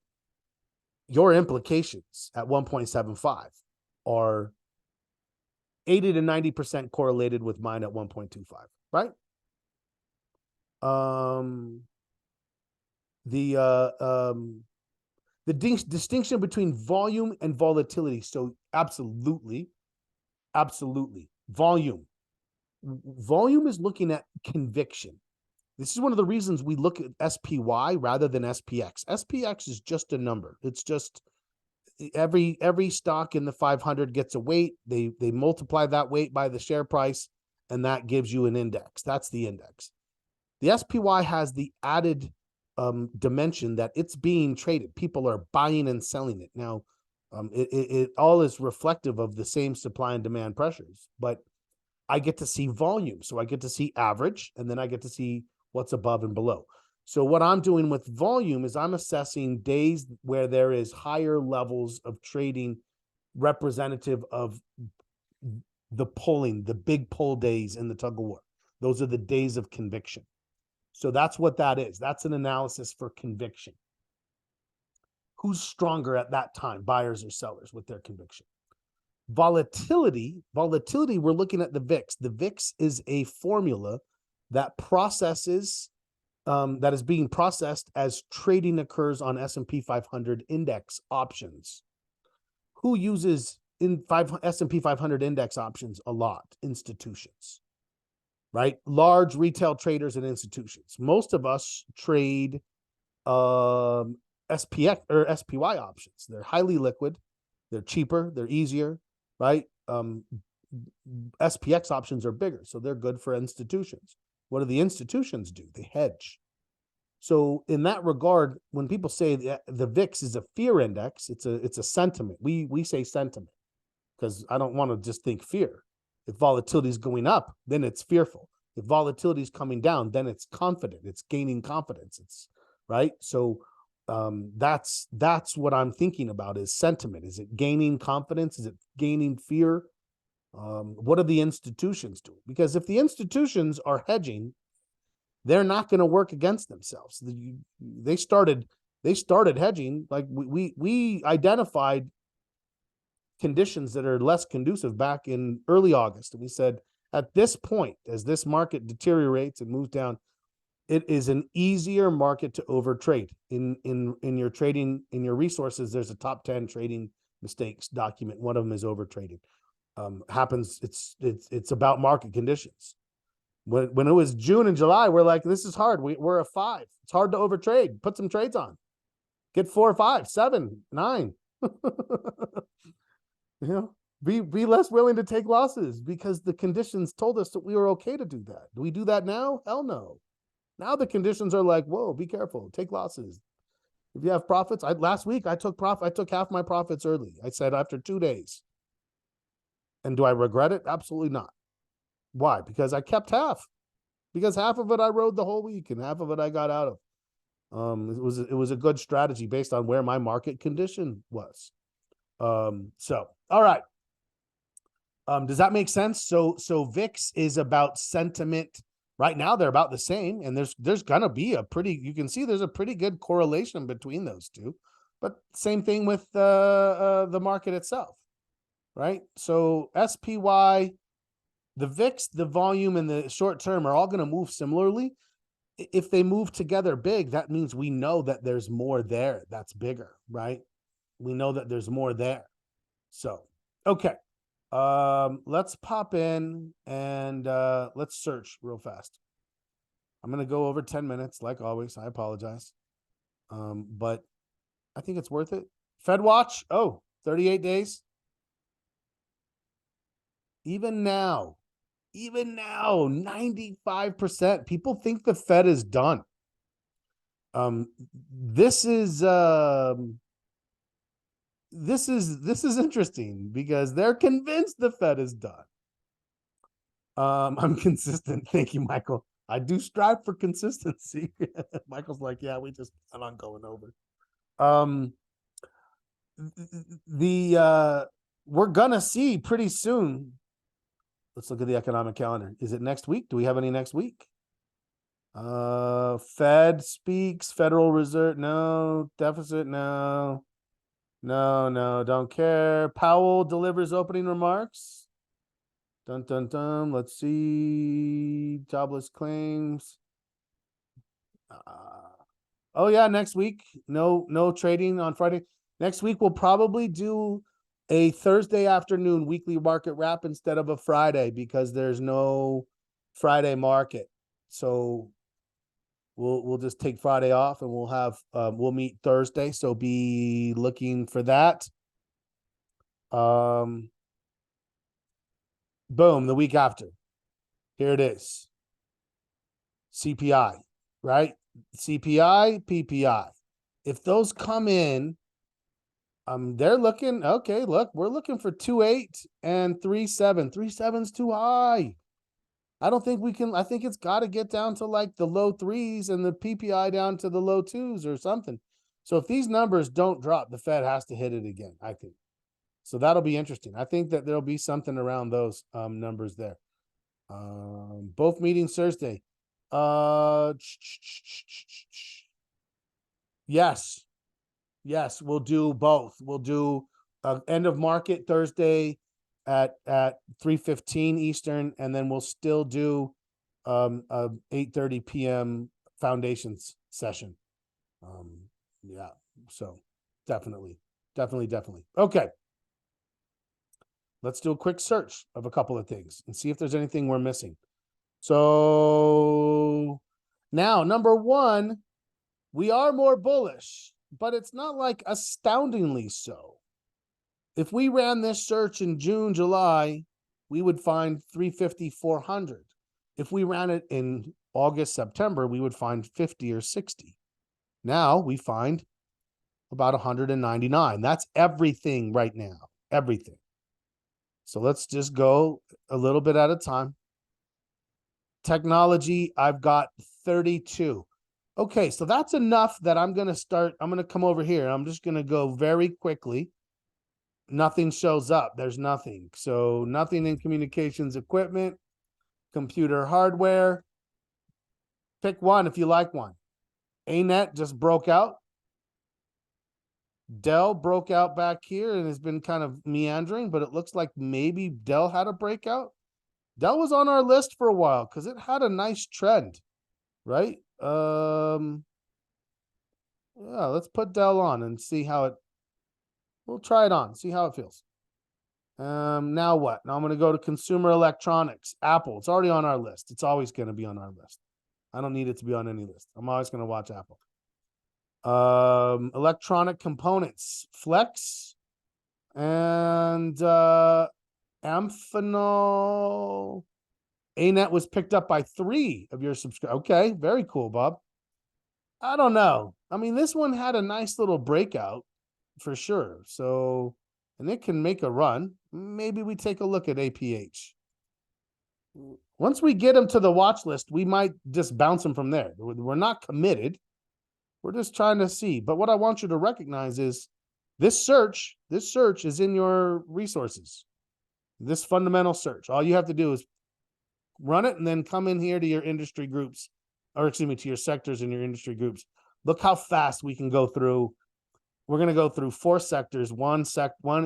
your implications at 1.75 are 80 to 90% correlated with mine at 1.25, right? The distinction between volume and volatility. So absolutely. Volume is looking at conviction. This is one of the reasons we look at SPY rather than SPX. SPX is just a number. It's just every stock in the 500 gets a weight. They multiply that weight by the share price, and that gives you an index. That's the index. The SPY has the added dimension that it's being traded. People are buying and selling it. Now, it all is reflective of the same supply and demand pressures, but I get to see volume. So I get to see average, and then I get to see what's above and below. So what I'm doing with volume is I'm assessing days where there is higher levels of trading representative of the polling, the big poll days in the tug of war. Those are the days of conviction. So that's what that is. That's an analysis for conviction. Who's stronger at that time, buyers or sellers, with their conviction? Volatility, we're looking at the VIX. The VIX is a formula that processes, that is being processed as trading occurs on S&P 500 index options. Who uses S&P 500 index options a lot? Institutions, right? Large retail traders and institutions. Most of us trade SPX or SPY options. They're highly liquid. They're cheaper. They're easier, right? SPX options are bigger, so they're good for institutions. What do the institutions do? They hedge. So in that regard, when people say the VIX is a fear index, it's a sentiment. We say sentiment because I don't want to just think fear. If volatility is going up, then it's fearful. If volatility is coming down, then it's confident. It's gaining confidence. It's right. So that's what I'm thinking about is sentiment. Is it gaining confidence? Is it gaining fear? What do the institutions do? Because if the institutions are hedging, they're not going to work against themselves. They started hedging. Like we identified conditions that are less conducive back in early August. And we said, at this point, as this market deteriorates and moves down, it is an easier market to overtrade. In your trading, in your resources, there's a top 10 trading mistakes document. One of them is overtrading. Happens. It's about market conditions. When it was June and July, we're like, this is hard. We're a 5. It's hard to overtrade. Put some trades on. Get 4, 5, 7, 9. Be less willing to take losses because the conditions told us that we were okay to do that. Do we do that now? Hell no. Now the conditions are like, whoa, be careful, take losses. If you have profits, last week I took half my profits early. I said after 2 days. And do I regret it? Absolutely not. Why? Because I kept half. Because half of it I rode the whole week and half of it I got out of. It was a good strategy based on where my market condition was. So all right. Does that make sense? So VIX is about sentiment. Right now they're about the same, and there's gonna be you can see there's a pretty good correlation between those two. But same thing with the market itself, right? So SPY, the VIX, the volume, and the short term are all going to move similarly. If they move together big, that means we know that there's more there that's bigger, right? We know that there's more there. So, okay. Let's pop in and let's search real fast. I'm going to go over 10 minutes like always. I apologize. But I think it's worth it. Fed watch. 38 days. Even now, 95% people think the Fed is done. This is interesting because they're convinced the Fed is done. I'm consistent. Thank you, Michael. I do strive for consistency. Michael's like, yeah, we just plan on going over. We're gonna see pretty soon. Let's look at the economic calendar. Is it next week? Do we have any next week? Fed speaks, Federal Reserve, no. Deficit, no. No, don't care. Powell delivers opening remarks. Dun, dun, dun. Let's see. Jobless claims. Oh, yeah, next week. No trading on Friday. Next week, we'll probably do a Thursday afternoon weekly market wrap instead of a Friday because there's no Friday market. So we'll just take Friday off and we'll meet Thursday. So be looking for that. Boom, the week after. Here it is. CPI, right? CPI, PPI. If those come in, they're looking, okay, look, we're looking for 2.8 and 3.7. 3.7's too high. I don't think we can, I think it's got to get down to like the low threes and the PPI down to the low twos or something. So if these numbers don't drop, the Fed has to hit it again, I think. So that'll be interesting. I think that there'll be something around those numbers there. Both meetings Thursday. Yes. Yes, we'll do both. We'll do end of market Thursday at 3:15 Eastern, and then we'll still do 8:30 p.m. foundations session. Yeah, so definitely. Okay. Let's do a quick search of a couple of things and see if there's anything we're missing. So now, number one, we are more bullish, but it's not like astoundingly so. If we ran this search in June, July, we would find 350, 400. If we ran it in August, September, we would find 50 or 60. Now we find about 199. That's everything right now, everything. So let's just go a little bit at a time. Technology, I've got 32. Okay, so that's enough that I'm going to come over here. I'm just going to go very quickly. Nothing shows up. There's nothing. So nothing in communications equipment, computer hardware. Pick one if you like one. ANET just broke out. Dell broke out back here and has been kind of meandering, but it looks like maybe Dell had a breakout. Dell was on our list for a while because it had a nice trend, right? Yeah, let's put Dell on and see how it, we'll try it on, see how it feels. Now what? Now I'm going to go to consumer electronics. Apple, it's already on our list. It's always going to be on our list. I don't need it to be on any list. I'm always going to watch Apple. Electronic components, Flex, and Amphenol. ANET was picked up by 3 of your subscribers. Okay, very cool, Bob. I don't know. I mean, this one had a nice little breakout for sure. So, and it can make a run. Maybe we take a look at APH. Once we get them to the watch list, we might just bounce them from there. We're not committed. We're just trying to see. But what I want you to recognize is this search is in your resources. This fundamental search. All you have to do is run it and then come in here to your industry groups, or excuse me, to your sectors and your industry groups. Look how fast we can go through. We're going to go through 4 sectors, one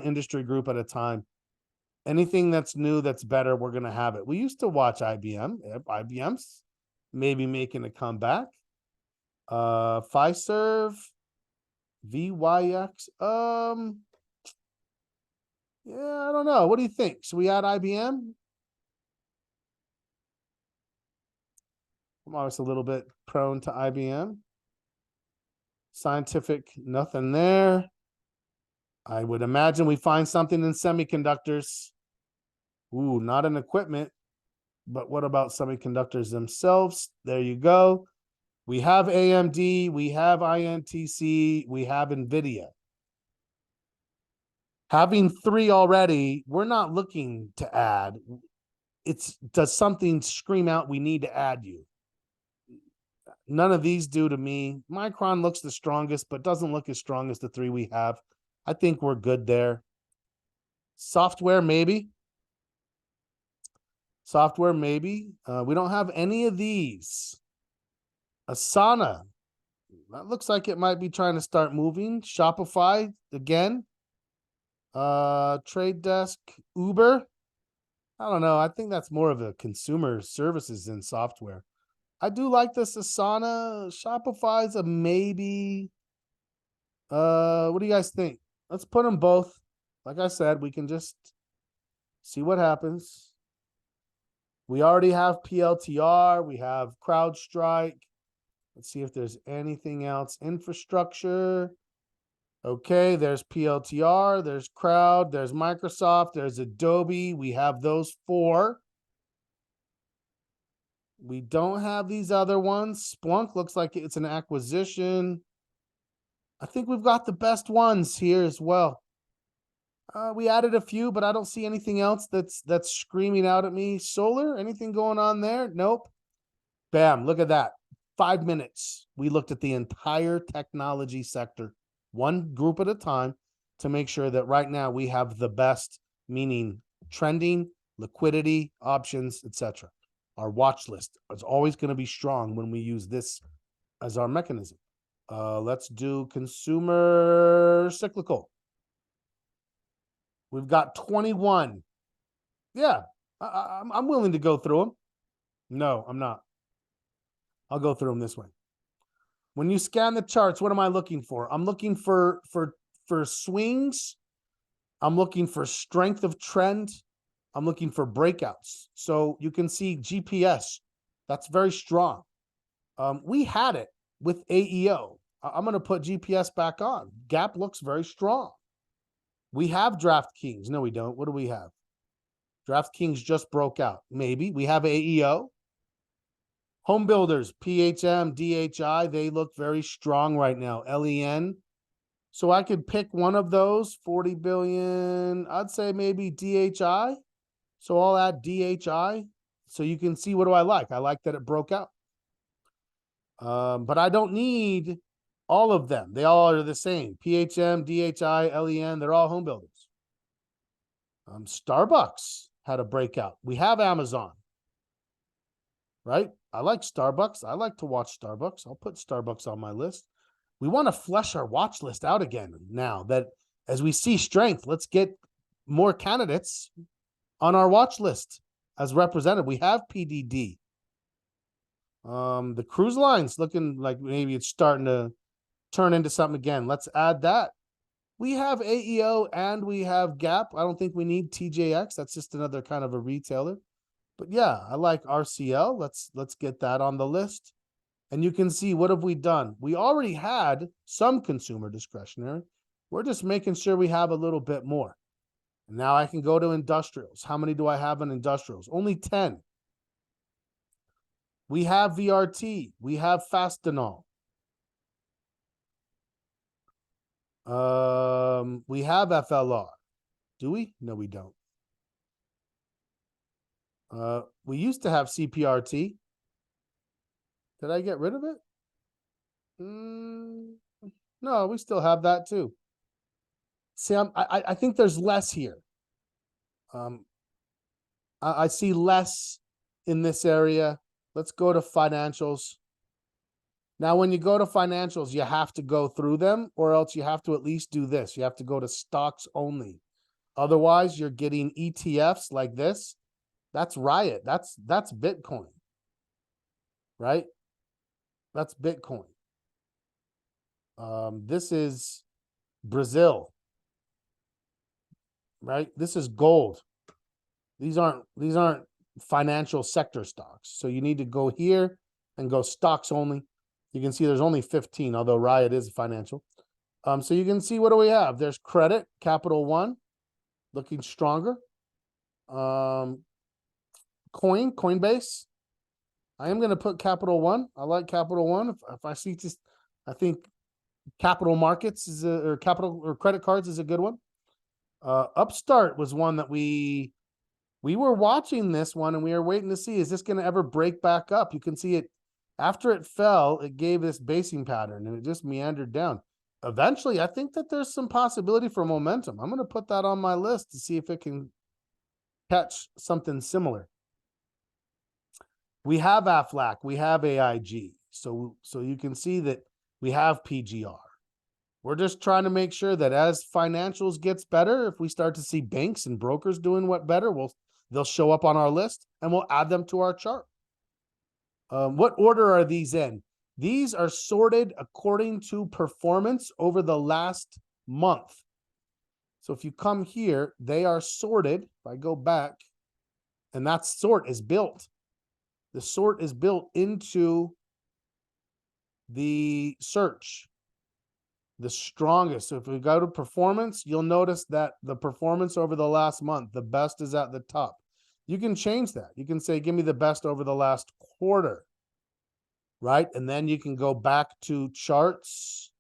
industry group at a time. Anything that's new, that's better, we're going to have it. We used to watch IBM. IBM's maybe making a comeback. Fiserv, VYX. Yeah, I don't know. What do you think? Should we add IBM? I'm always a little bit prone to IBM. Scientific, nothing there. I would imagine we find something in semiconductors. Ooh, not in equipment, but what about semiconductors themselves? There you go. We have AMD, we have INTC, we have NVIDIA. Having 3 already, we're not looking to add. Does something scream out, we need to add you? None of these do to me. Micron looks the strongest, but doesn't look as strong as the 3 we have. I think we're good there. Software, maybe. Software, maybe. We don't have any of these. Asana. That looks like it might be trying to start moving. Shopify, again. Trade Desk, Uber. I don't know. I think that's more of a consumer services than software. I do like this Asana. Shopify's a maybe. What do you guys think? Let's put them both. Like I said, we can just see what happens. We already have PLTR. We have CrowdStrike. Let's see if there's anything else. Infrastructure. Okay, there's PLTR. There's Crowd. There's Microsoft. There's Adobe. We have those 4. We don't have these other ones. Splunk looks like it's an acquisition. I think we've got the best ones here as well. We added a few, but I don't see anything else that's screaming out at me. Solar, anything going on there? Nope. Bam, look at that. 5 minutes. We looked at the entire technology sector, one group at a time, to make sure that right now we have the best, meaning trending, liquidity, options, etc. Our watch list is always going to be strong when we use this as our mechanism. Let's do consumer cyclical. We've got 21. Yeah, I'm willing to go through them. No, I'm not. I'll go through them this way. When you scan the charts, what am I looking for? I'm looking for swings. I'm looking for strength of trend. I'm looking for breakouts. So you can see GPS. That's very strong. We had it with AEO. I'm going to put GPS back on. Gap looks very strong. We have DraftKings. No, we don't. What do we have? DraftKings just broke out. Maybe. We have AEO. Home builders, PHM, DHI, they look very strong right now. LEN. So I could pick one of those, 40 billion. I'd say maybe DHI. So I'll add DHI. So you can see, what do I like? I like that it broke out. But I don't need all of them. They all are the same. PHM, DHI, LEN, they're all home builders. Starbucks had a breakout. We have Amazon, right? I like Starbucks. I like to watch Starbucks. I'll put Starbucks on my list. We want to flesh our watch list out again now that as we see strength, let's get more candidates on our watch list as represented. We have PDD. The cruise lines looking like maybe it's starting to turn into something again. Let's add that. We have AEO and we have Gap. I don't think we need TJX. That's just another kind of a retailer. But yeah, I like RCL. Let's get that on the list. And you can see, what have we done? We already had some consumer discretionary. We're just making sure we have a little bit more. And now I can go to industrials. How many do I have in industrials? Only 10. We have VRT. We have Fastenal. We have FLR. Do we? No, we don't. We used to have CPRT. Did I get rid of it? No, we still have that too. See, I think there's less here. I see less in this area. Let's go to financials. Now, when you go to financials, you have to go through them, or else you have to at least do this. You have to go to stocks only. Otherwise, you're getting ETFs like this. That's Riot. That's Bitcoin, right? That's Bitcoin. This is Brazil, right? This is gold. These aren't financial sector stocks. So you need to go here and go stocks only. You can see there's only 15, although Riot is financial. So you can see, what do we have? There's credit, Capital One, looking stronger. Coinbase. I am going to put Capital One. I like Capital One. If I see just, I think capital markets is or credit cards is a good one. Upstart was one that we were watching this one and we were waiting to see, is this going to ever break back up? You can see it after it fell, it gave this basing pattern and it just meandered down. Eventually, I think that there's some possibility for momentum. I'm going to put that on my list to see if it can catch something similar. We have Aflac, we have AIG. So you can see that we have PGR. We're just trying to make sure that as financials gets better, if we start to see banks and brokers doing what better, they'll show up on our list and we'll add them to our chart. What order are these in? These are sorted according to performance over the last month. So if you come here, they are sorted. If I go back, and that sort is built. The sort is built into the search. The strongest. So if we go to performance, you'll notice that the performance over the last month, the best is at the top. You can change that. You can say, give me the best over the last quarter, right? And then you can go back to charts.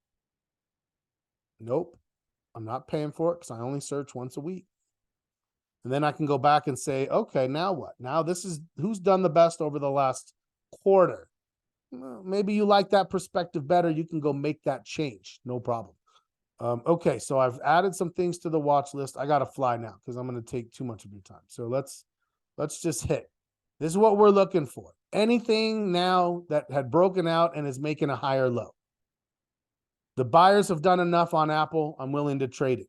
Nope, I'm not paying for it because I only search once a week. And then I can go back and say, okay, now what? Now this is who's done the best over the last quarter. Well, maybe you like that perspective better. You can go make that change. No problem. Okay, so I've added some things to the watch list. I got to fly now because I'm going to take too much of your time. So let's just hit. This is what we're looking for. Anything now that had broken out and is making a higher low. The buyers have done enough on Apple. I'm willing to trade it.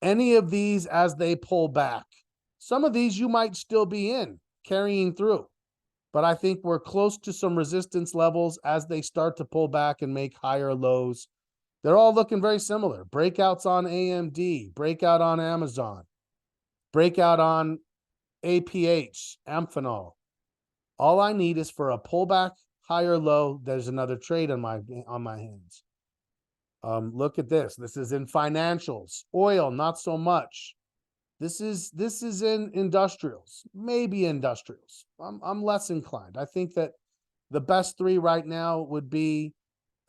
Any of these as they pull back. Some of these you might still be in, carrying through. But I think we're close to some resistance levels as they start to pull back and make higher lows. They're all looking very similar. Breakouts on AMD, breakout on Amazon, breakout on APH, Amphenol. All I need is for a pullback, higher low. There's another trade on my hands. Look at this. This is in financials. Oil, not so much. This is in industrials, maybe industrials. I'm less inclined. I think that the best three right now would be,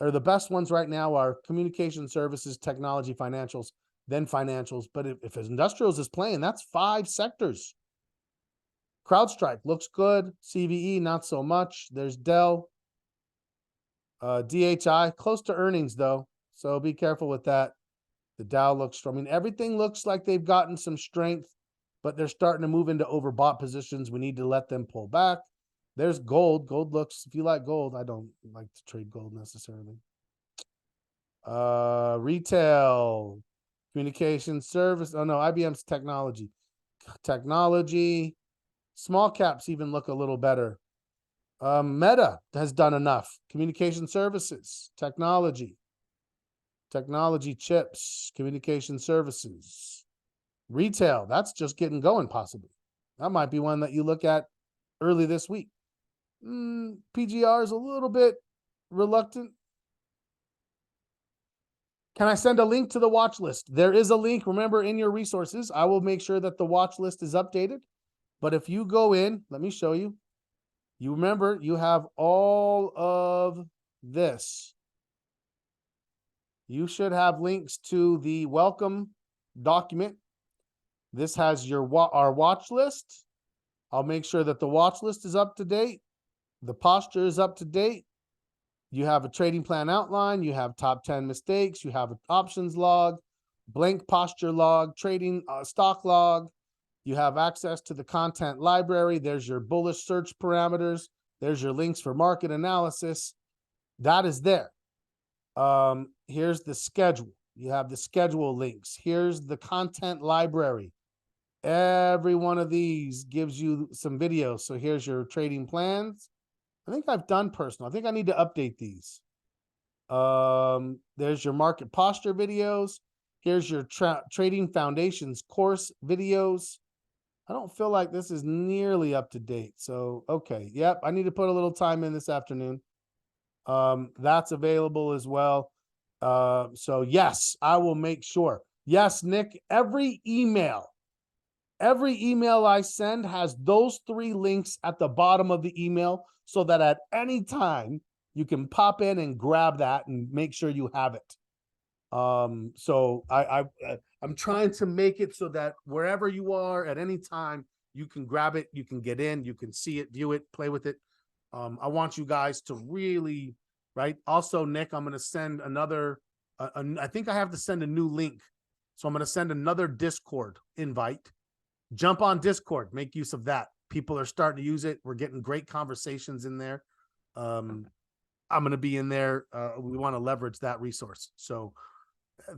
or the best ones right now are communication services, technology, financials, then financials. But if industrials is playing, that's 5 sectors. CrowdStrike looks good. CVE, not so much. There's Dell. DHI, close to earnings though. So be careful with that. The Dow looks strong. I mean, everything looks like they've gotten some strength, but they're starting to move into overbought positions. We need to let them pull back. There's gold. Gold looks, if you like gold, I don't like to trade gold necessarily. Retail, communication service. Oh no, IBM's technology. Technology. Small caps even look a little better. Meta has done enough. Communication services, technology chips, communication services, retail. That's just getting going possibly. That might be one that you look at early this week. PGR is a little bit reluctant. Can I send a link to the watch list? There is a link. Remember, in your resources, I will make sure that the watch list is updated. But if you go in, let me show you. You remember, you have all of this. You should have links to the welcome document. This has our watch list. I'll make sure that the watch list is up to date. The posture is up to date. You have a trading plan outline. You have top 10 mistakes. You have an options log, blank posture log, trading stock log. You have access to the content library. There's your bullish search parameters. There's your links for market analysis. That is there. Here's the schedule. You have the schedule links. Here's the content library. Every one of these gives you some videos. So here's your trading plans. I think I've done personal. I think I need to update these. There's your market posture videos. Here's your trading foundations course videos. I don't feel like this is nearly up to date. So, okay. Yep. I need to put a little time in this afternoon. That's available as well. So yes, I will make sure. Yes, Nick, every email I send has those 3 links at the bottom of the email so that at any time you can pop in and grab that and make sure you have it. So I'm trying to make it so that wherever you are at any time, you can grab it, you can get in, you can see it, view it, play with it. I want you guys to really, right? Also, Nick, I'm going to send another, I think I have to send a new link. So I'm going to send another Discord invite. Jump on Discord, make use of that. People are starting to use it. We're getting great conversations in there. I'm going to be in there. We want to leverage that resource. So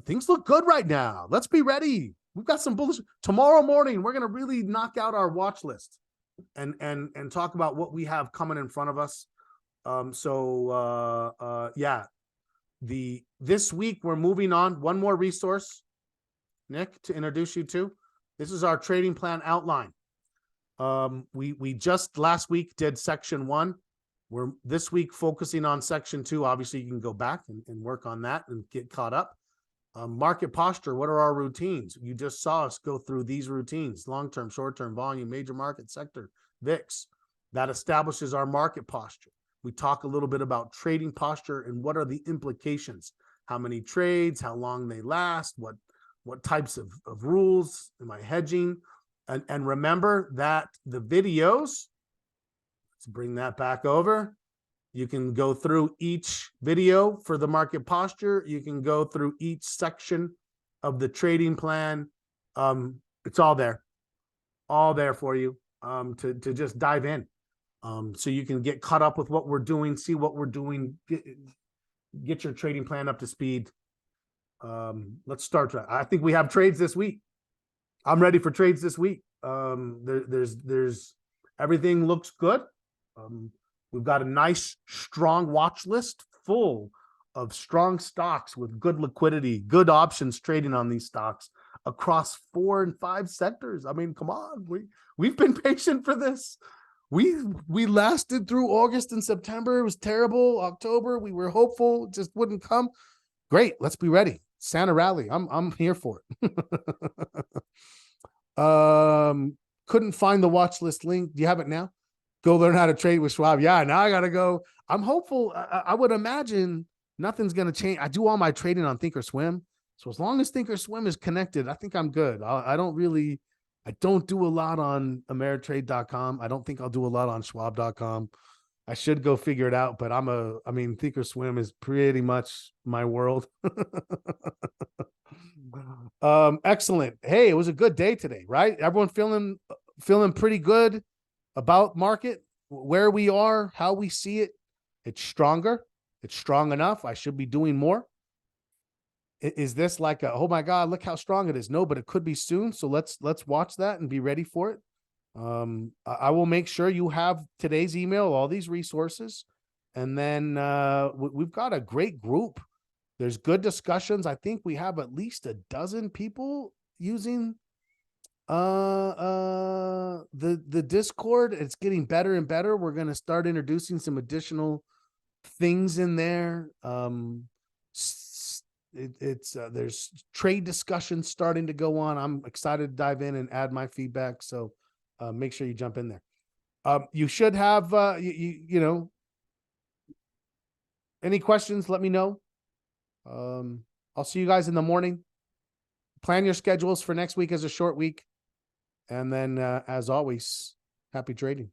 things look good right now. Let's be ready. We've got some bullish. Tomorrow morning, we're going to really knock out our watch list and talk about what we have coming in front of us. Yeah, this week we're moving on. One more resource, Nick, to introduce you to. This is our trading plan outline. We just last week did section 1. We're this week focusing on section 2. Obviously, you can go back and work on that and get caught up. Market posture, what are our routines? You just saw us go through these routines: long-term, short-term, volume, major market sector, VIX. That establishes our market posture. We talk a little bit about trading posture and what are the implications, how many trades, how long they last, what types of rules am I hedging? And remember that the videos, let's bring that back over. You can go through each video for the market posture. You can go through each section of the trading plan. It's all there for you to just dive in. So you can get caught up with what we're doing, see what we're doing, get your trading plan up to speed. Let's start. I think we have trades this week. I'm ready for trades this week. There's everything looks good. We've got a nice, strong watch list full of strong stocks with good liquidity, good options trading on these stocks across 4 and 5 sectors. I mean, come on, we've been patient for this. We lasted through August and September. It was terrible. October, we were hopeful, it just wouldn't come. Great, let's be ready. Santa rally. I'm here for it. Couldn't find the watch list link. Do you have it now? Go learn how to trade with Schwab. Yeah, now I gotta go. I'm hopeful. I would imagine nothing's gonna change. I do all my trading on Thinkorswim, so as long as Thinkorswim is connected, I think I'm good. I don't do a lot on Ameritrade.com. I don't think I'll do a lot on Schwab.com. I should go figure it out, but Thinkorswim is pretty much my world. Excellent. Hey, it was a good day today, right? Everyone feeling pretty good about market, where we are, how we see it. It's stronger. It's strong enough. I should be doing more. Is this like oh my God, look how strong it is? No, but it could be soon. So let's watch that and be ready for it. I will make sure you have today's email, all these resources, and then we've got a great group. There's good discussions. I think we have at least a dozen people using the Discord. It's getting better and better. We're going to start introducing some additional things in there. There's trade discussions starting to go on. I'm excited to dive in and add my feedback. So make sure you jump in there. You should have, any questions, let me know. I'll see you guys in the morning. Plan your schedules for next week as a short week. And then, as always, Happy trading.